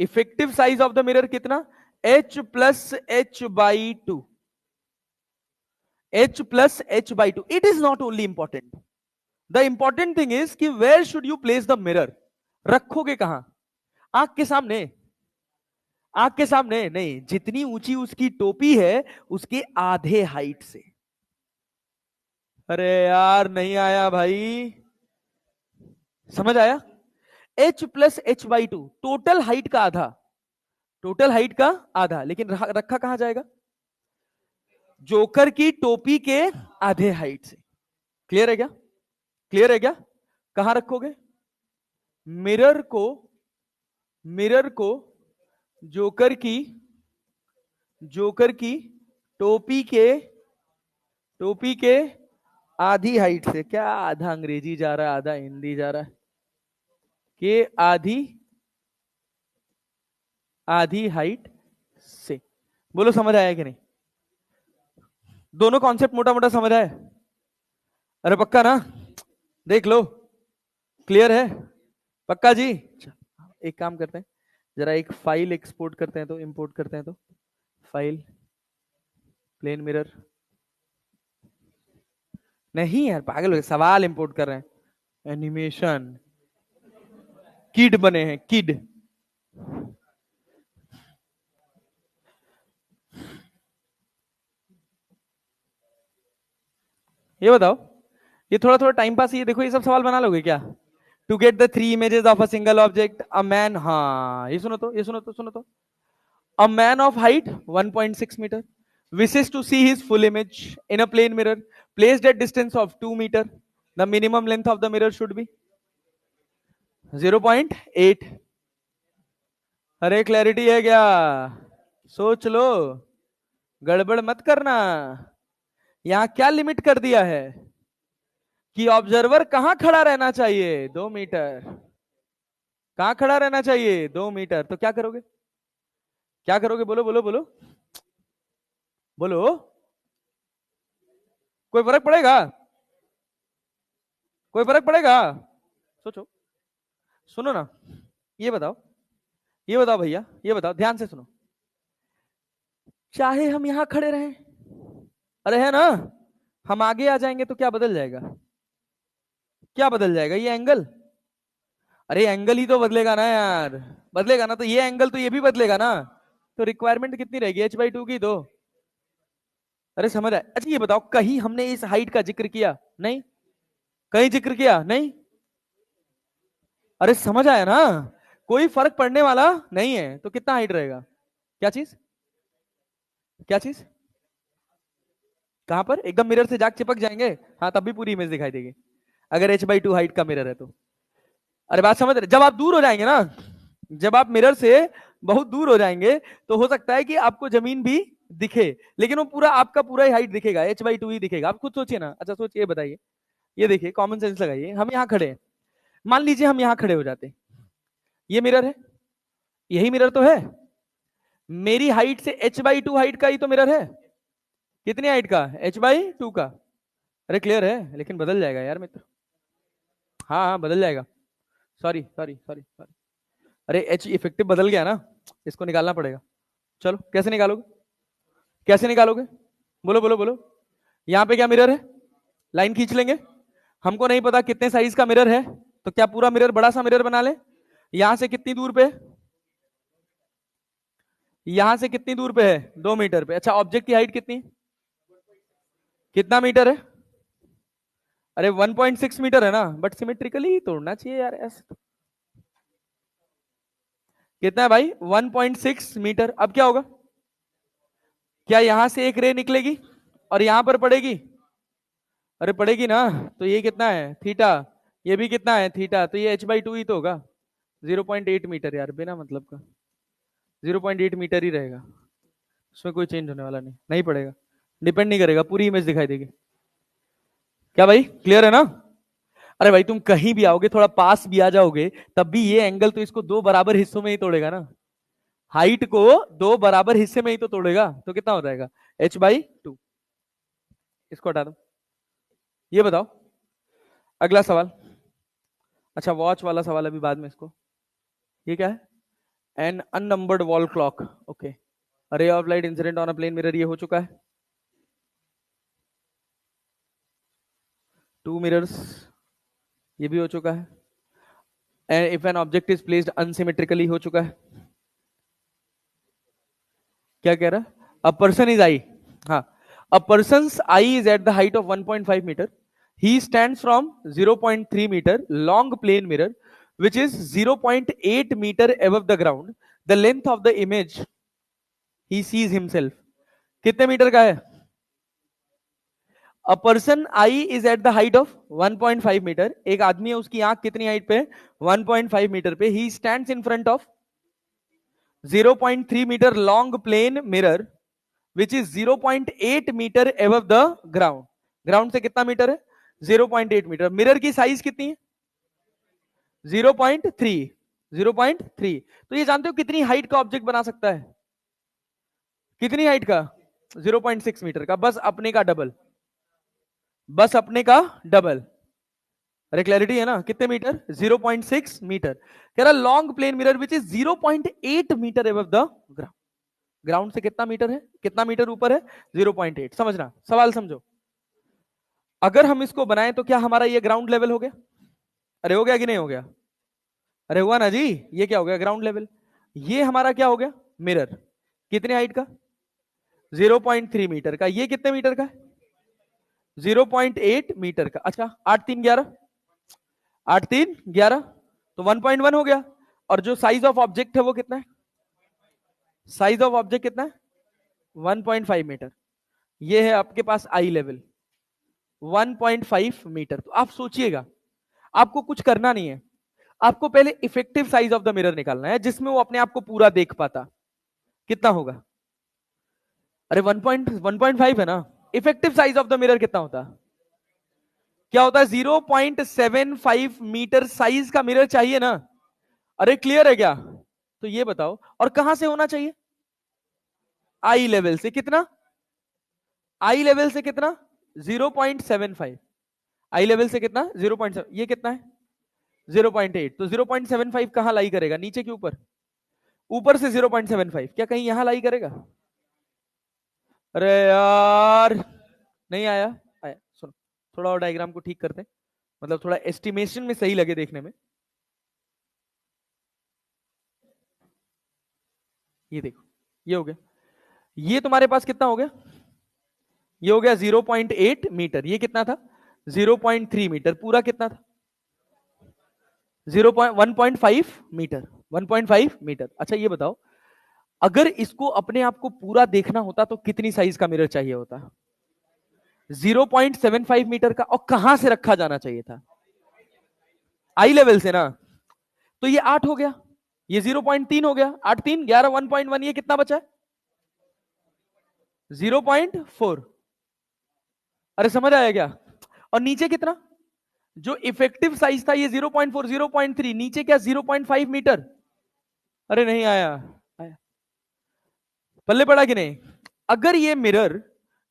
Effective size of the mirror कितना? h+h/2। h+h/2। It is not only important, the important thing is कि where should you place the mirror. रखोगे कहां? आंख के सामने? आंख के सामने नहीं, जितनी ऊंची उसकी टोपी है उसके आधे हाइट से। अरे यार नहीं आया भाई, समझ आया? h+h/2 टोटल हाइट का आधा, टोटल हाइट का आधा, लेकिन रखा कहां जाएगा? जोकर की टोपी के आधे हाइट से। क्लियर है क्या? क्लियर है क्या? कहां रखोगे मिरर को? मिरर को जोकर की, जोकर की टोपी के, टोपी के आधी हाइट से। क्या आधा अंग्रेजी जा रहा है आधा हिंदी जा रहा है, के आधी, आधी हाइट से। बोलो समझ आया कि नहीं? दोनों कॉन्सेप्ट मोटा मोटा समझ आया? अरे पक्का ना? देख लो, क्लियर है? पक्का जी? एक काम करते हैं, जरा एक फाइल एक्सपोर्ट करते हैं, तो इंपोर्ट करते हैं, तो फाइल प्लेन मिरर। नहीं यार पागल हो गए, सवाल इंपोर्ट कर रहे हैं। एनिमेशन किड बने हैं, किड। ये बताओ, ये थोड़ा थोड़ा टाइम पास, ये देखो ये सब सवाल बना लोगे क्या? To get the 3 images of a single object, a man, हाँ ये सुनो तो, ये सुनो तो, सुनो तो। A man of height 1.6 metre wishes to see his full image in a plane mirror placed at distance of 2 meter. The minimum length of the mirror should be 0.8। अरे क्लैरिटी है क्या? सोच लो, गड़बड़ मत करना। यहां क्या लिमिट कर दिया है कि ऑब्जर्वर कहां खड़ा रहना चाहिए? 2 मीटर। कहां खड़ा रहना चाहिए? 2 मीटर। तो क्या करोगे? क्या करोगे? बोलो बोलो बोलो बोलो। कोई फर्क पड़ेगा? कोई फर्क पड़ेगा? सोचो, सुनो ना, ये बताओ, ये बताओ भैया, ये बताओ ध्यान से सुनो। चाहे हम यहां खड़े रहें, अरे है ना, हम आगे आ जाएंगे तो क्या बदल जाएगा? क्या बदल जाएगा? ये एंगल। अरे एंगल ही तो बदलेगा ना यार, बदलेगा ना, तो ये एंगल तो ये भी बदलेगा ना। तो रिक्वायरमेंट कितनी रहेगी? h/2 की दो। अरे समझ आए? अच्छा ये बताओ, कहीं हमने इस हाइट का जिक्र किया? नहीं। कहीं जिक्र किया? नहीं। अरे समझ आया ना, कोई फर्क पड़ने वाला नहीं है। तो कितना हाइट रहेगा? क्या चीज? क्या चीज? कहां पर? एकदम मिरर से जाग चिपक जाएंगे? हाँ तब भी पूरी इमेज दिखाई देगी अगर h/2 हाइट का मिरर है तो। अरे बात समझ रहे? जब आप दूर हो जाएंगे ना, जब आप मिरर से बहुत दूर हो जाएंगे तो हो सकता है कि आपको जमीन भी दिखे, लेकिन वो पूरा आपका पूरा ही हाइट दिखेगा, h/2 ही दिखेगा। आप खुद सोचिए ना। अच्छा सोचिए, बताइए, ये देखिए कॉमन सेंस लगाइए। हम यहाँ खड़े हैं, मान लीजिए हम यहाँ खड़े हो जाते, ये मिरर है, यही मिरर तो है। मेरी हाइट से h/2 हाइट का ही तो मिरर है। कितनी हाइट का? h/2 का। अरे क्लियर है, लेकिन बदल जाएगा यार मित्र। हाँ हाँ बदल जाएगा। Sorry sorry sorry sorry. अरे एच इफेक्टिव बदल गया ना, इसको निकालना पड़ेगा। चलो कैसे निकालोगे? कैसे निकालोगे? बोलो बोलो बोलो। यहाँ पे क्या मिरर है? लाइन खींच लेंगे। हमको नहीं पता कितने साइज का मिरर है, तो क्या पूरा मिरर बड़ा सा मिरर बना ले? यहां से कितनी दूर पे? यहां से कितनी दूर पे है? 2 मीटर पे। अच्छा ऑब्जेक्ट की हाइट कितनी? कितना मीटर है? अरे 1.6 मीटर है ना, बट सिमेट्रिकली तोड़ना चाहिए यार ऐसे तो। कितना है भाई? 1.6 मीटर। अब क्या होगा? क्या यहां से एक रे निकलेगी और यहां पर पड़ेगी? अरे पड़ेगी ना। तो ये कितना है थीटा, ये भी कितना है थीटा, तो ये h/2 ही तो होगा। 0.8 मीटर यार, बिना मतलब का 0.8 मीटर ही रहेगा, उसमें कोई चेंज होने वाला नहीं, नहीं पड़ेगा, डिपेंड नहीं करेगा, पूरी इमेज दिखाई देगी। क्या भाई क्लियर है ना? अरे भाई तुम कहीं भी आओगे, थोड़ा पास भी आ जाओगे, तब भी ये एंगल तो इसको दो बराबर हिस्सों में ही तोड़ेगा ना, हाइट को दो बराबर हिस्से में ही तो तोड़ेगा, तो कितना हो जाएगा h/2। इसको हटा दो। ये बताओ अगला सवाल। अच्छा वॉच वाला सवाल अभी बाद में, इसको ये क्या है? An unnumbered wall clock, okay. A ray of light incident on a plane mirror, ये हो चुका है। टू मिरर्स, ये भी हो चुका है। If an object is placed unsymmetrically, हो चुका है। क्या कह रहा है? अ पर्सन इज आई, हाँ, a person's eye is at the height of 1.5 metre, he stands from 0.3 meter long plane mirror which is 0.8 meter above the ground, the length of the image he sees himself, कितने metre का है? A person I is at the height of 1.5 metre, एक आदमी है उसकी आंख कितनी height पे? 1.5 मीटर पे। He stands in front of 0.3 metre long plane mirror which is 0.8 metre above the ground, ground से कितना मीटर है? 0.8 मीटर। मिरर की साइज कितनी है? 0.3, 0.3। तो ये जानते हो कितनी हाइट का ऑब्जेक्ट बना सकता है? कितनी हाइट का? 0.6 मीटर का, बस अपने का डबल, बस अपने का डबल। अरे क्लैरिटी है ना? कितने मीटर? 0.6 मीटर। कह रहा long plane mirror which is 0.8 metre above the ground, ground से कितना मीटर है, कितना मीटर ऊपर है? 0.8। समझना, सवाल समझो। अगर हम इसको बनाएं तो क्या हमारा ये ग्राउंड लेवल हो गया? अरे हो गया कि नहीं हो गया? अरे हुआ ना जी, ये क्या हो गया? Ground level. ये हमारा क्या हो गया? मिरर। कितने हाइट का? 0.3 मीटर का। ये कितने मीटर का है? 0.8 मीटर का। अच्छा 8 3 11, 8 3 11, तो 1.1 हो गया। और जो साइज ऑफ ऑब्जेक्ट है वो कितना है? साइज ऑफ ऑब्जेक्ट कितना है? 1.5 मीटर। ये है आपके पास आई लेवल 1.5 मीटर। तो आप सोचिएगा, आपको कुछ करना नहीं है, आपको पहले effective size of the mirror निकालना है जिसमें वो अपने आप को पूरा देख पाता। कितना होगा? अरे 1.5 है ना। Effective size of the mirror कितना होता? क्या होता है? 0.75 मीटर साइज का मिरर चाहिए ना। अरे क्लियर है क्या? तो ये बताओ, और कहां से होना चाहिए? आई लेवल से। कितना? आई लेवल से कितना? 0.75। आई लेवल से कितना? 0.7। ये कितना है? 0.8। तो 0.75 कहां लाई करेगा? नीचे के ऊपर? ऊपर से 0.75 क्या कहीं यहां लाई करेगा? अरे यार नहीं आया। आया, सुनो, थोड़ा और डायग्राम को ठीक करते हैं, मतलब थोड़ा एस्टिमेशन में सही लगे देखने में। ये देखो, ये हो गया। ये तुम्हारे पास कितना हो गया? ये हो गया 0.8 मीटर। ये कितना था? 0.3 मीटर। पूरा कितना था? 1.5 मीटर, 1.5 मीटर। अच्छा ये बताओ, अगर इसको अपने आप को पूरा देखना होता तो कितनी साइज का मिरर चाहिए होता? 0.75 मीटर का। और कहां से रखा जाना चाहिए था? आई लेवल से ना। तो ये 8 हो गया, ये 0.3 हो गया, 8 3 11, 1.1। ये कितना बचा? 0.4। अरे समझ आया क्या? और नीचे कितना? जो इफेक्टिव साइज था ये 0.4, 0.3, नीचे क्या? 0.5 मीटर। अरे नहीं आया, आया पल्ले पड़ा कि नहीं? अगर ये मिरर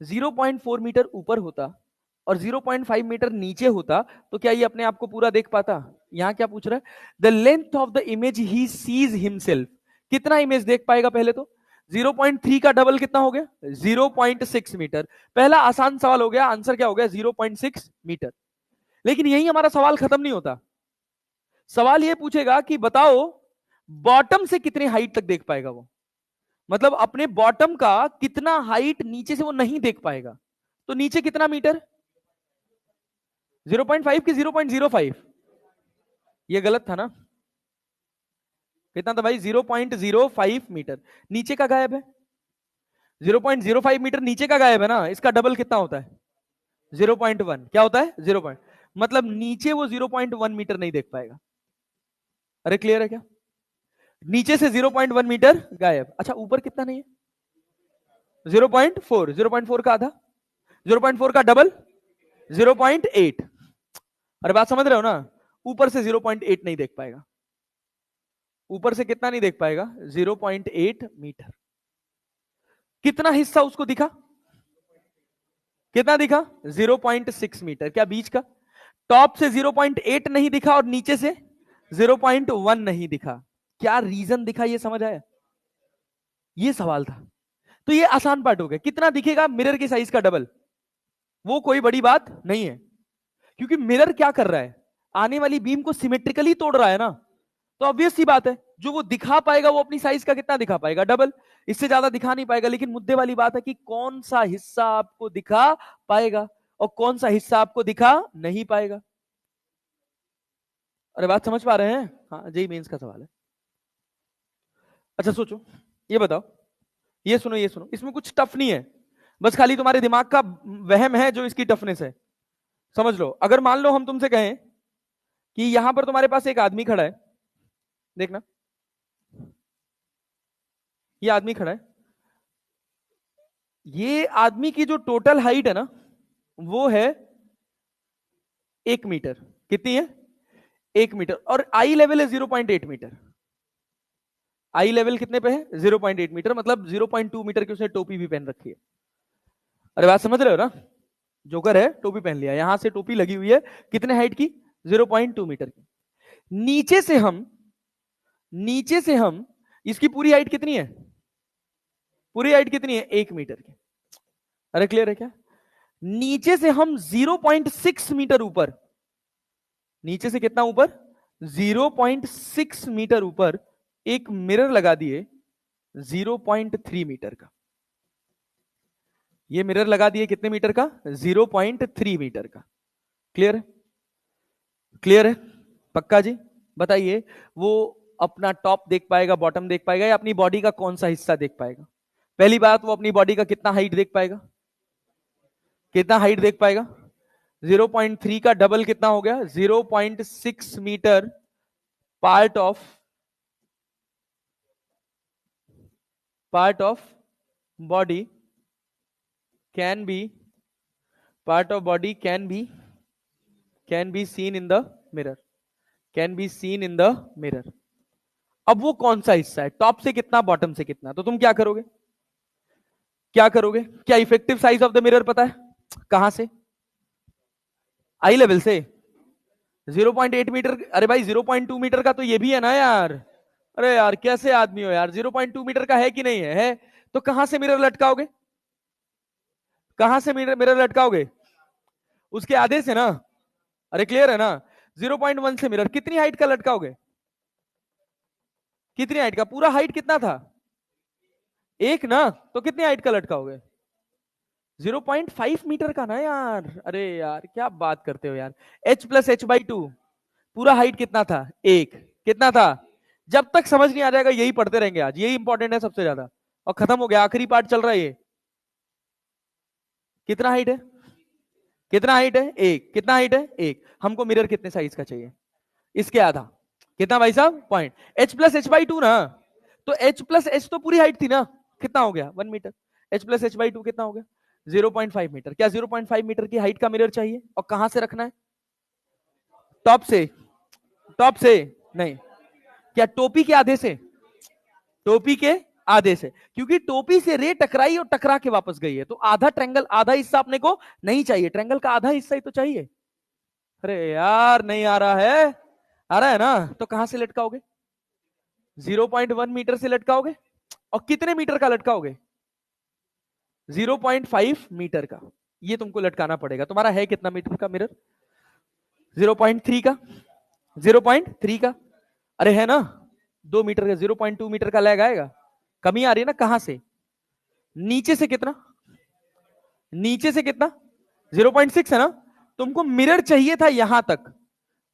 0.4 मीटर ऊपर होता और 0.5 मीटर नीचे होता तो क्या ये अपने आप को पूरा देख पाता? यहां क्या पूछ रहा है? The length of the image he sees himself, कितना इमेज देख पाएगा? पहले तो 0.3 का डबल कितना हो गया? 0.6 मीटर। पहला आसान सवाल हो गया, आंसर क्या हो गया? 0.6 मीटर। लेकिन यही हमारा सवाल खत्म नहीं होता। सवाल ये पूछेगा कि बताओ बॉटम से कितनी हाइट तक देख पाएगा वो, मतलब अपने बॉटम का कितना हाइट नीचे से वो नहीं देख पाएगा। तो नीचे कितना मीटर? 0.5 की 0.05? ये गलत था ना। कितना था भाई? 0.05 मीटर। नीचे का गायब है, 0.05 मीटर नीचे का गायब है ना, इसका डबल कितना होता है 0.1। क्या होता है 0 मतलब नीचे वो 0.1 मीटर नहीं देख पाएगा। अरे क्लियर है क्या? नीचे से 0.1 मीटर गायब। अच्छा ऊपर कितना नहीं है 0.4, 0.4 का आधा, 0.4 का डबल 0.8। अरे बात समझ रहे हो ना? ऊपर से 0.8 नहीं देख पाएगा। ऊपर से कितना नहीं देख पाएगा 0.8 मीटर। कितना हिस्सा उसको दिखा? कितना दिखा 0.6 मीटर। क्या बीच का? टॉप से 0.8 नहीं दिखा और नीचे से 0.1 नहीं दिखा। क्या रीजन दिखा? ये समझ आया? ये सवाल था। तो ये आसान पार्ट हो गया। कितना दिखेगा? मिरर के साइज का डबल। वो कोई बड़ी बात नहीं है, क्योंकि मिरर क्या कर रहा है, आने वाली बीम को सिमेट्रिकली तोड़ रहा है ना। तो ऑब्वियस सी बात है, जो वो दिखा पाएगा वो अपनी साइज का कितना दिखा पाएगा? डबल। इससे ज्यादा दिखा नहीं पाएगा। लेकिन मुद्दे वाली बात है कि कौन सा हिस्सा आपको दिखा पाएगा और कौन सा हिस्सा आपको दिखा नहीं पाएगा। अरे बात समझ पा रहे हैं? हाँ, जेईई मेंस का सवाल है। अच्छा सोचो, ये बताओ, ये सुनो, ये सुनो, इसमें कुछ टफ नहीं है, बस खाली तुम्हारे दिमाग का वहम है जो इसकी टफनेस है। समझ लो, अगर मान लो हम तुमसे कहें कि यहां पर तुम्हारे पास एक आदमी खड़ा है, देखना ये आदमी खड़ा है, ये आदमी की जो टोटल हाइट है ना वो है 1 मीटर। कितनी है? 1 मीटर। और आई लेवल है 0.8 मीटर। आई लेवल कितने पे है 0.8 मीटर, मतलब 0.2 मीटर की उसने टोपी भी पहन रखी है। अरे बात समझ रहे हो ना? जोकर है, टोपी पहन लिया, यहां से टोपी लगी हुई है, कितने हाइट की 0.2 मीटर की। नीचे से हम इसकी पूरी हाइट कितनी है? पूरी हाइट कितनी है 1 मीटर की। अरे क्लियर है क्या? नीचे से हम 0.6 मीटर ऊपर, नीचे से कितना ऊपर 0.6 मीटर ऊपर एक मिरर लगा दिए 0.3 मीटर का। ये मिरर लगा दिए कितने मीटर का? 0.3 मीटर का। क्लियर है? क्लियर है? पक्का जी? बताइए, वो अपना टॉप देख पाएगा, बॉटम देख पाएगा, या अपनी बॉडी का कौन सा हिस्सा देख पाएगा? पहली बात, वो अपनी बॉडी का कितना हाइट देख पाएगा? कितना हाइट देख पाएगा? 0.3 का डबल कितना हो गया 0.6 metre. Part of body can be seen in the mirror, can be seen in the mirror. अब वो कौन सा हिस्सा है, टॉप से कितना, बॉटम से कितना? तो तुम क्या करोगे? क्या effective size of the mirror पता है? कहां से? आई लेवल से 0.8 मीटर। अरे भाई 0.2 मीटर का तो ये भी है ना यार। अरे यार कैसे आदमी हो यार, 0.2 मीटर का है कि नहीं है? तो कहां से मिरर लटकाओगे? कहां से मिरर लटकाओगे? उसके आधे से ना। अरे क्लियर है ना? 0.1 से मिरर कितनी हाइट का लटकाओगे? कितनी हाइट का? पूरा हाइट कितना था? 1 ना, तो कितनी हाइट का लटकाओगे? 0.5 मीटर का ना यार। अरे यार क्या बात करते हो यार। h+h/2 पूरा हाइट कितना था? 1। कितना था? जब तक समझ नहीं आ जाएगा यही पढ़ते रहेंगे आज, यही इंपॉर्टेंट है सबसे ज्यादा। और खत्म हो गया, आखिरी पार्ट चल रहा है ये। कितना हाइट है? कितना हाइट है? 1। कितना हाइट है? 1। हमको मिरर कितने साइज का चाहिए? इसके आधा। कितना भाई साहब? पॉइंट। h+h/2 ना, तो h+h तो पूरी हाइट थी ना, कितना हो गया 1 मीटर। h+h/2 कितना हो गया 0.5 मीटर। क्या 0.5 मीटर की हाइट का मिरर चाहिए? और कहां से रखना है? टॉप से? टॉप से नहीं, क्या टोपी के आधे से? टोपी के आधे से, क्योंकि टोपी से रे टकराई और टकरा के वापस गई है, तो आधा ट्रायंगल, आधा हिस्सा अपने को नहीं चाहिए, ट्रायंगल का आधा हिस्सा ही तो चाहिए। अरे यार नहीं आ रहा है? आ रहा है ना? तो कहां से लटकाओगे? 0.1 मीटर से लटकाओगे। और कितने मीटर का लटकाओगे? 0.5 मीटर का। ये तुमको लटकाना पड़ेगा। तुम्हारा है कितना मीटर का मिरर? 0.3 का। 0.3 का। अरे है ना 2 मीटर का, 0.2 मीटर का लैग आएगा। कमी आ रही है ना? कहां से? नीचे से कितना? नीचे से कितना? 0.6 है ना? तुमको मिरर चाहिए था यहां तक,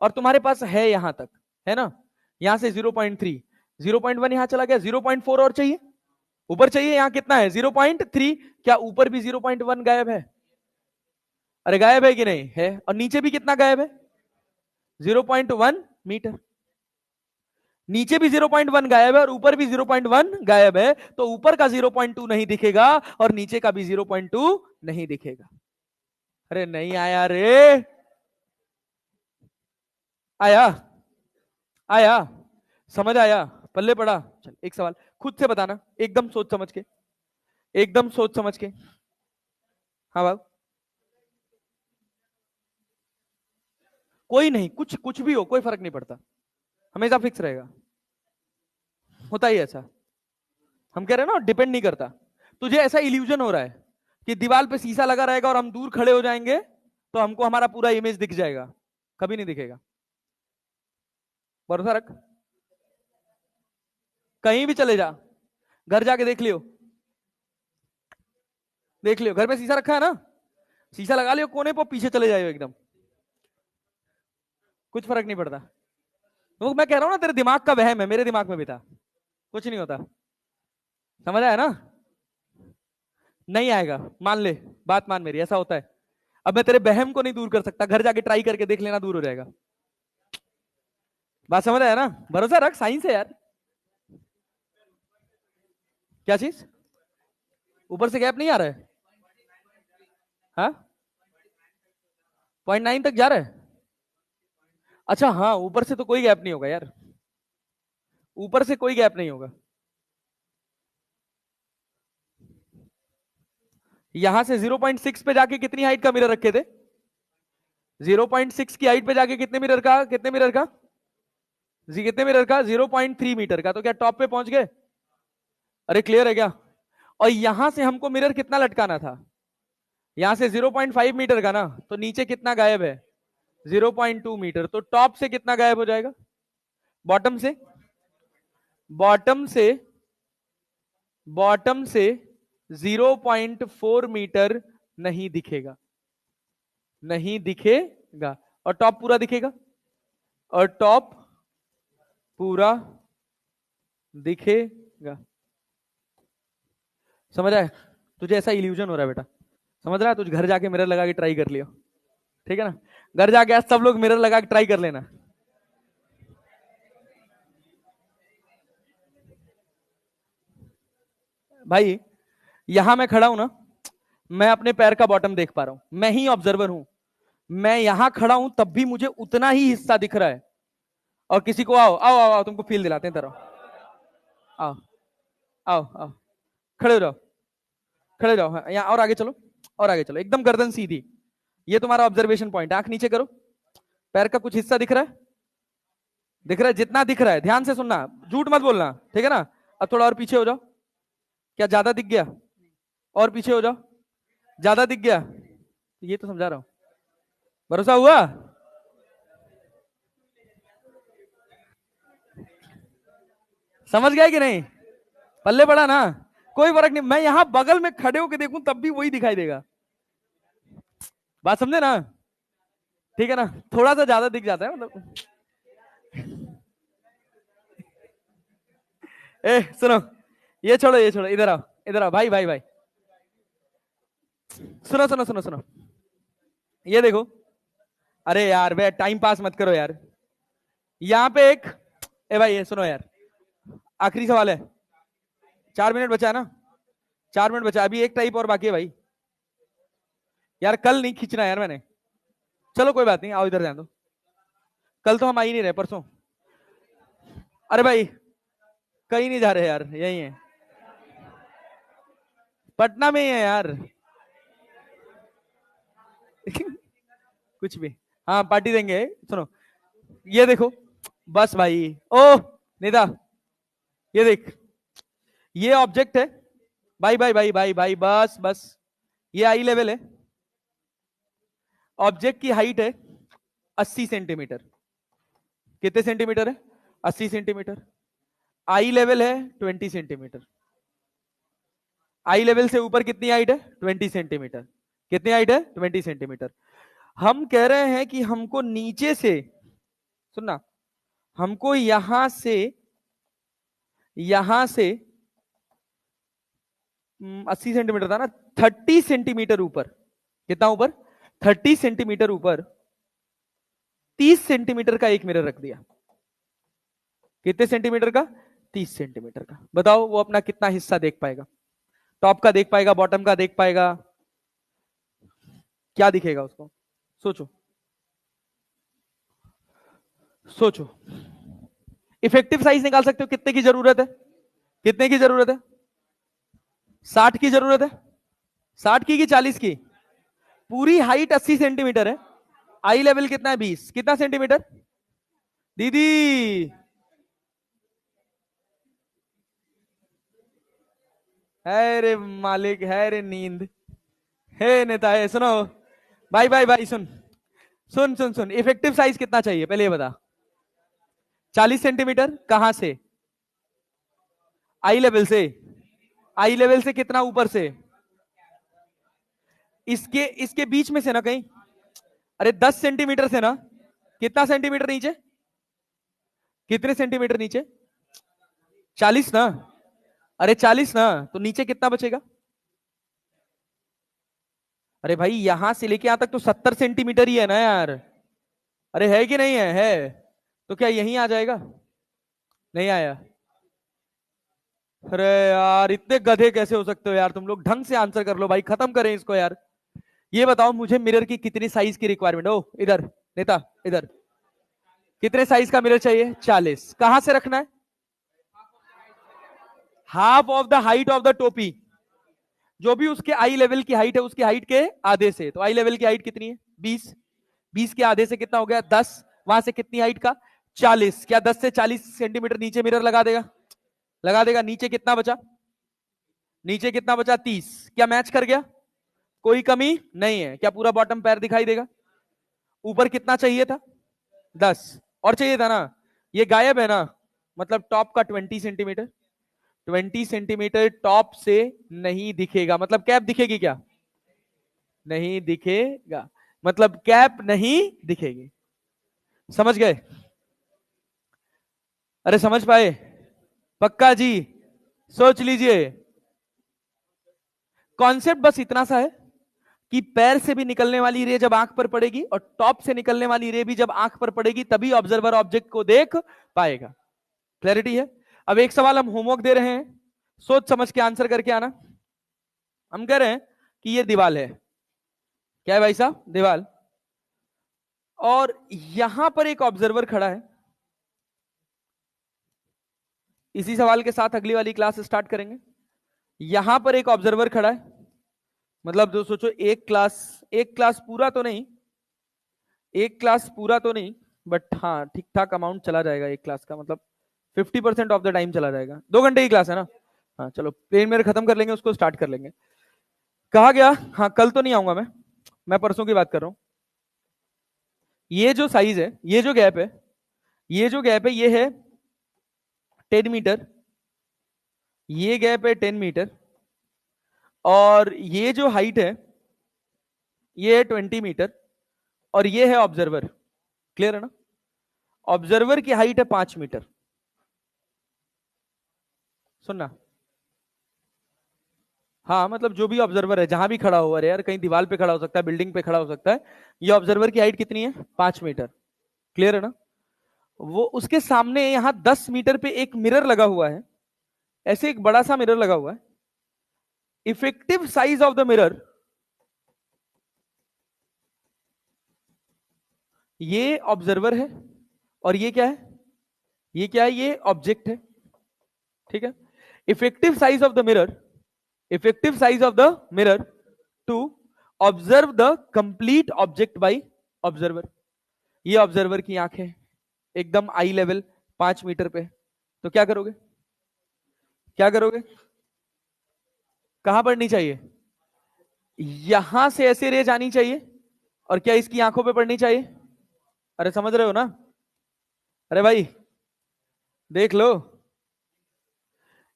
और तुम्हारे पास है यहां तक, है ना? यहां से 0.3, 0.1 यहां चला गया, 0.4 और चाहिए। ऊपर चाहिए, यहां कितना है 0.3, क्या ऊपर भी 0.1 गायब है? अरे गायब है कि नहीं है? और नीचे भी कितना गायब है? 0.1 मीटर। नीचे भी 0.1 गायब है और ऊपर भी 0.1 गायब है, तो ऊपर का 0.2 नहीं दिखेगा और नीचे का भी 0.2 नहीं दिखेगा। अरे नहीं आया रे, आया? आया? समझ आया? पल्ले पड़ा? चल एक सवाल खुद से बताना, एकदम सोच समझ के, एकदम सोच समझ के। हाँ बाबू। कोई नहीं, कुछ कुछ भी हो, कोई फर्क नहीं पड़ता, हमेशा फिक्स रहेगा। होता ही ऐसा, हम कह रहे हैं ना, डिपेंड नहीं करता। तुझे ऐसा इल्यूजन हो रहा है कि दीवार पे शीशा लगा रहेगा और हम दूर खड़े हो जाएंगे तो हमको हमारा पूरा इमेज दिख जाएगा। कभी नहीं दिखेगा, भरोसा रख। कहीं भी चले जा, घर जाके देख लियो, देख लियो, घर में शीशा रखा है ना, शीशा लगा लियो कोने पर, पीछे चले जाइयो एकदम, कुछ फर्क नहीं पड़ता। तो मैं कह रहा हूं ना, तेरे दिमाग का वहम है, मेरे दिमाग में भी था, कुछ नहीं होता। समझ आया ना? नहीं आएगा, मान ले, बात मान मेरी, ऐसा होता है। अब मैं तेरे बहम को नहीं दूर कर सकता, घर जाके ट्राई करके देख लेना, दूर हो जाएगा। बात समझ आया ना? भरोसा रख, साइंस है यार। क्या चीज? ऊपर से गैप नहीं आ रहा है? हाँ, 0.9 तक जा रहा है? अच्छा हाँ, ऊपर से तो कोई गैप नहीं होगा यार, ऊपर से कोई गैप नहीं होगा। यहां से 0.6 पे जाके कितनी हाइट का मिरर रखे थे? 0.6 की हाइट पे जाके कितने मिरर का, कितने मिरर का कितने मिरर का 0.3 मीटर का, तो क्या टॉप पे पहुंच गए? अरे क्लियर है क्या? और यहां से हमको मिरर कितना लटकाना था? यहां से 0.5 मीटर का ना, तो नीचे कितना गायब है? 0.2 मीटर। तो टॉप से कितना गायब हो जाएगा? बॉटम से, बॉटम से, बॉटम से 0.4 मीटर नहीं दिखेगा, नहीं दिखेगा। और टॉप पूरा दिखेगा, और टॉप पूरा दिखेगा। समझ आया? तुझे ऐसा इल्यूजन हो रहा है बेटा, समझ रहा है? तुझ घर जाके मिरर लगा के ट्राई कर लियो, ठीक है ना? घर जाके आज सब लोग मिरर लगा के ट्राई कर लेना। भाई यहां मैं खड़ा हूं ना, मैं अपने पैर का बॉटम देख पा रहा हूं, मैं ही ऑब्जर्वर हूं। मैं यहां खड़ा हूं तब भी मुझे उतना ही हिस्सा दिख रहा है। और किसी को आओ आओ आओ, आओ तुमको फील दिलाते हैं, तरह आओ, आओ आओ, खड़े हो जाओ, खड़े हो जाओ, हाँ, यहाँ और आगे चलो, और आगे चलो, एकदम गर्दन सीधी। ये तुम्हारा ऑब्जर्वेशन पॉइंट, आंख नीचे करो। पैर का कुछ हिस्सा दिख रहा है? दिख रहा है? जितना दिख रहा है ध्यान से सुनना, झूठ मत बोलना, ठीक है ना? अब थोड़ा और पीछे हो जाओ। क्या ज्यादा दिख गया? और पीछे हो जाओ। ज्यादा दिख गया? ये तो समझा रहा हूं, भरोसा हुआ? समझ गए कि नहीं? पल्ले पड़ा ना? कोई फर्क नहीं, मैं यहां बगल में खड़े होकर देखूं तब भी वही दिखाई देगा। बात समझे ना? ठीक है ना? थोड़ा सा ज्यादा दिख जाता है मतलब। ए सुनो, ये छोड़ो, ये छोड़ो, इधर आओ, इधर आओ भाई, भाई भाई, सुनो सुनो सुनो सुनो, ये देखो। अरे यार वे टाइम पास मत करो यार, यहाँ पे एक, ए भाई ये सुनो यार, आखिरी सवाल है, 4 मिनट बचा है ना? 4 मिनट बचा, अभी एक टाइप और बाकी है भाई। यार कल नहीं खींचना यार मैंने, चलो कोई बात नहीं, आओ इधर ध्यान दो। कल तो हम आ ही नहीं रहे, परसों। अरे भाई कहीं नहीं जा रहे यार, यही है, पटना में ही है यार। कुछ भी, हाँ पार्टी देंगे, सुनो, ये देखो, बस भाई, ओ निदा, ये देख, ये ऑब्जेक्ट है, भाई भाई भाई भाई भाई, बस बस, ये आई लेवल है, ऑब्जेक्ट की हाइट है 80 सेंटीमीटर। कितने सेंटीमीटर है? 80 सेंटीमीटर। आई लेवल है 20 सेंटीमीटर। आई लेवल से ऊपर कितनी हाइट है? 20 सेंटीमीटर। कितनी हाइट है? 20 सेंटीमीटर। हम कह रहे हैं कि हमको नीचे से, सुनना, हमको यहां से, यहां से 80 सेंटीमीटर था ना, 30 सेंटीमीटर ऊपर, कितना ऊपर, 30 सेंटीमीटर ऊपर 30 सेंटीमीटर का एक मिरर रख दिया। कितने सेंटीमीटर का, 30 सेंटीमीटर का। बताओ वो अपना कितना हिस्सा देख पाएगा, टॉप का देख पाएगा, बॉटम का देख पाएगा, क्या दिखेगा उसको, सोचो सोचो। इफेक्टिव साइज निकाल सकते हो, कितने की जरूरत है, कितने की जरूरत है, 60 की जरूरत है, 60 की 40 की। पूरी हाइट 80 सेंटीमीटर है, आई लेवल कितना है, 20, कितना सेंटीमीटर दीदी, है रे मालिक, है रे नींद, हे नेता है, सुनो भाई भाई भाई, सुन सुन सुन सुन, इफेक्टिव साइज कितना चाहिए पहले ये बता। 40 सेंटीमीटर कहां से, आई लेवल से, आई लेवल से कितना ऊपर से, इसके इसके बीच में से ना कहीं, अरे 10 सेंटीमीटर से ना, कितना सेंटीमीटर नीचे, कितने सेंटीमीटर नीचे, 40 ना, अरे 40 ना, तो नीचे कितना बचेगा, अरे भाई यहां से लेके यहां तक तो 70 सेंटीमीटर ही है ना यार, अरे है कि नहीं है, तो क्या यहीं आ जाएगा, नहीं आया, अरे यार इतने गधे कैसे हो सकते हो यार तुम लोग, ढंग से आंसर कर लो भाई, खत्म करें इसको यार। ये बताओ मुझे मिरर की कितनी साइज की रिक्वायरमेंट, ओ इधर नेता, इधर कितने साइज का मिरर चाहिए, 40, कहां से रखना है, half of the height of the टोपी, जो भी उसके आई लेवल की हाइट है उसकी हाइट के आधे से, तो आई लेवल की हाइट कितनी है, 20, 20 के आधे से कितना हो गया, 10, वहां से कितनी हाइट का, 40, क्या 10 से 40 सेंटीमीटर नीचे मिरर लगा देगा, लगा देगा, नीचे कितना बचा, नीचे कितना बचा, 30, क्या मैच कर गया, कोई कमी नहीं है, क्या पूरा बॉटम पैर दिखाई देगा, ऊपर कितना चाहिए था, 10 और चाहिए था ना, ये गायब है ना, मतलब टॉप का 20 सेंटीमीटर, 20 सेंटीमीटर टॉप से नहीं दिखेगा, मतलब कैप दिखेगी क्या, नहीं दिखेगा, मतलब कैप नहीं दिखेगी, समझ गए, अरे समझ पाए, पक्का जी, सोच लीजिए, कॉन्सेप्ट बस इतना सा है कि पैर से भी निकलने वाली रे जब आंख पर पड़ेगी और टॉप से निकलने वाली रे भी जब आंख पर पड़ेगी तभी ऑब्जर्वर ऑब्जेक्ट को देख पाएगा, क्लैरिटी है। अब एक सवाल हम होमवर्क दे रहे हैं, सोच समझ के आंसर करके आना। हम कह रहे हैं कि ये दीवार है, क्या है भाई साहब, दीवार, और यहां पर एक ऑब्जर्वर खड़ा है, इसी सवाल के साथ अगली वाली क्लास स्टार्ट करेंगे। यहां पर एक ऑब्जर्वर खड़ा है, मतलब जो सोचो एक क्लास पूरा तो नहीं, एक क्लास पूरा तो नहीं, बट हाँ ठीक ठाक अमाउंट चला जाएगा एक क्लास का, मतलब 50% ऑफ द टाइम चला जाएगा, 2 घंटे की क्लास है ना, हाँ चलो प्लेन में खत्म कर लेंगे, उसको स्टार्ट कर लेंगे। कहा गया, हाँ कल तो नहीं आऊंगा मैं परसों की बात कर रहा हूं। ये जो साइज है, ये जो गैप है, ये जो गैप है, ये है 10 मीटर, ये गैप है 10 मीटर, और ये जो हाइट है ये है 20 मीटर, और ये है ऑब्जर्वर, क्लियर है ना, ऑब्जर्वर की हाइट है 5 मीटर, सुनना, हाँ मतलब जो भी ऑब्जर्वर है जहां भी खड़ा हो, अरे यार कहीं दीवार पे खड़ा हो सकता है, बिल्डिंग पे खड़ा हो सकता है, ये ऑब्जर्वर की हाइट कितनी है, 5 मीटर, क्लियर है ना। वो उसके सामने यहां 10 मीटर पे एक मिरर लगा हुआ है, ऐसे एक बड़ा सा मिरर लगा हुआ है, effective size of the mirror, ये ऑब्जर्वर है और ये क्या है, ये क्या है, ये ऑब्जेक्ट है, ठीक है। Effective size of the mirror, effective size of the mirror to observe the complete object by observer, ये ऑब्जर्वर की आंख है एकदम आई लेवल 5 मीटर पे, तो क्या करोगे, क्या करोगे, कहां पड़नी चाहिए, यहां से ऐसे रे जानी चाहिए, और क्या इसकी आंखों पे पड़नी चाहिए, अरे समझ रहे हो ना, अरे भाई देख लो,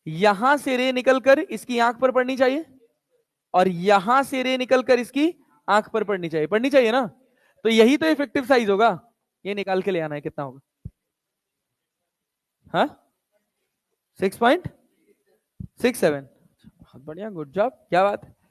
यहां से रे निकलकर इसकी आंख पर पड़नी चाहिए, और यहां से रे निकलकर इसकी आंख पर पड़नी चाहिए ना, तो यही तो इफेक्टिव साइज होगा, ये निकाल के ले आना है कितना होगा, हाँ 6.67, बहुत बढ़िया, गुड जॉब, क्या बात है।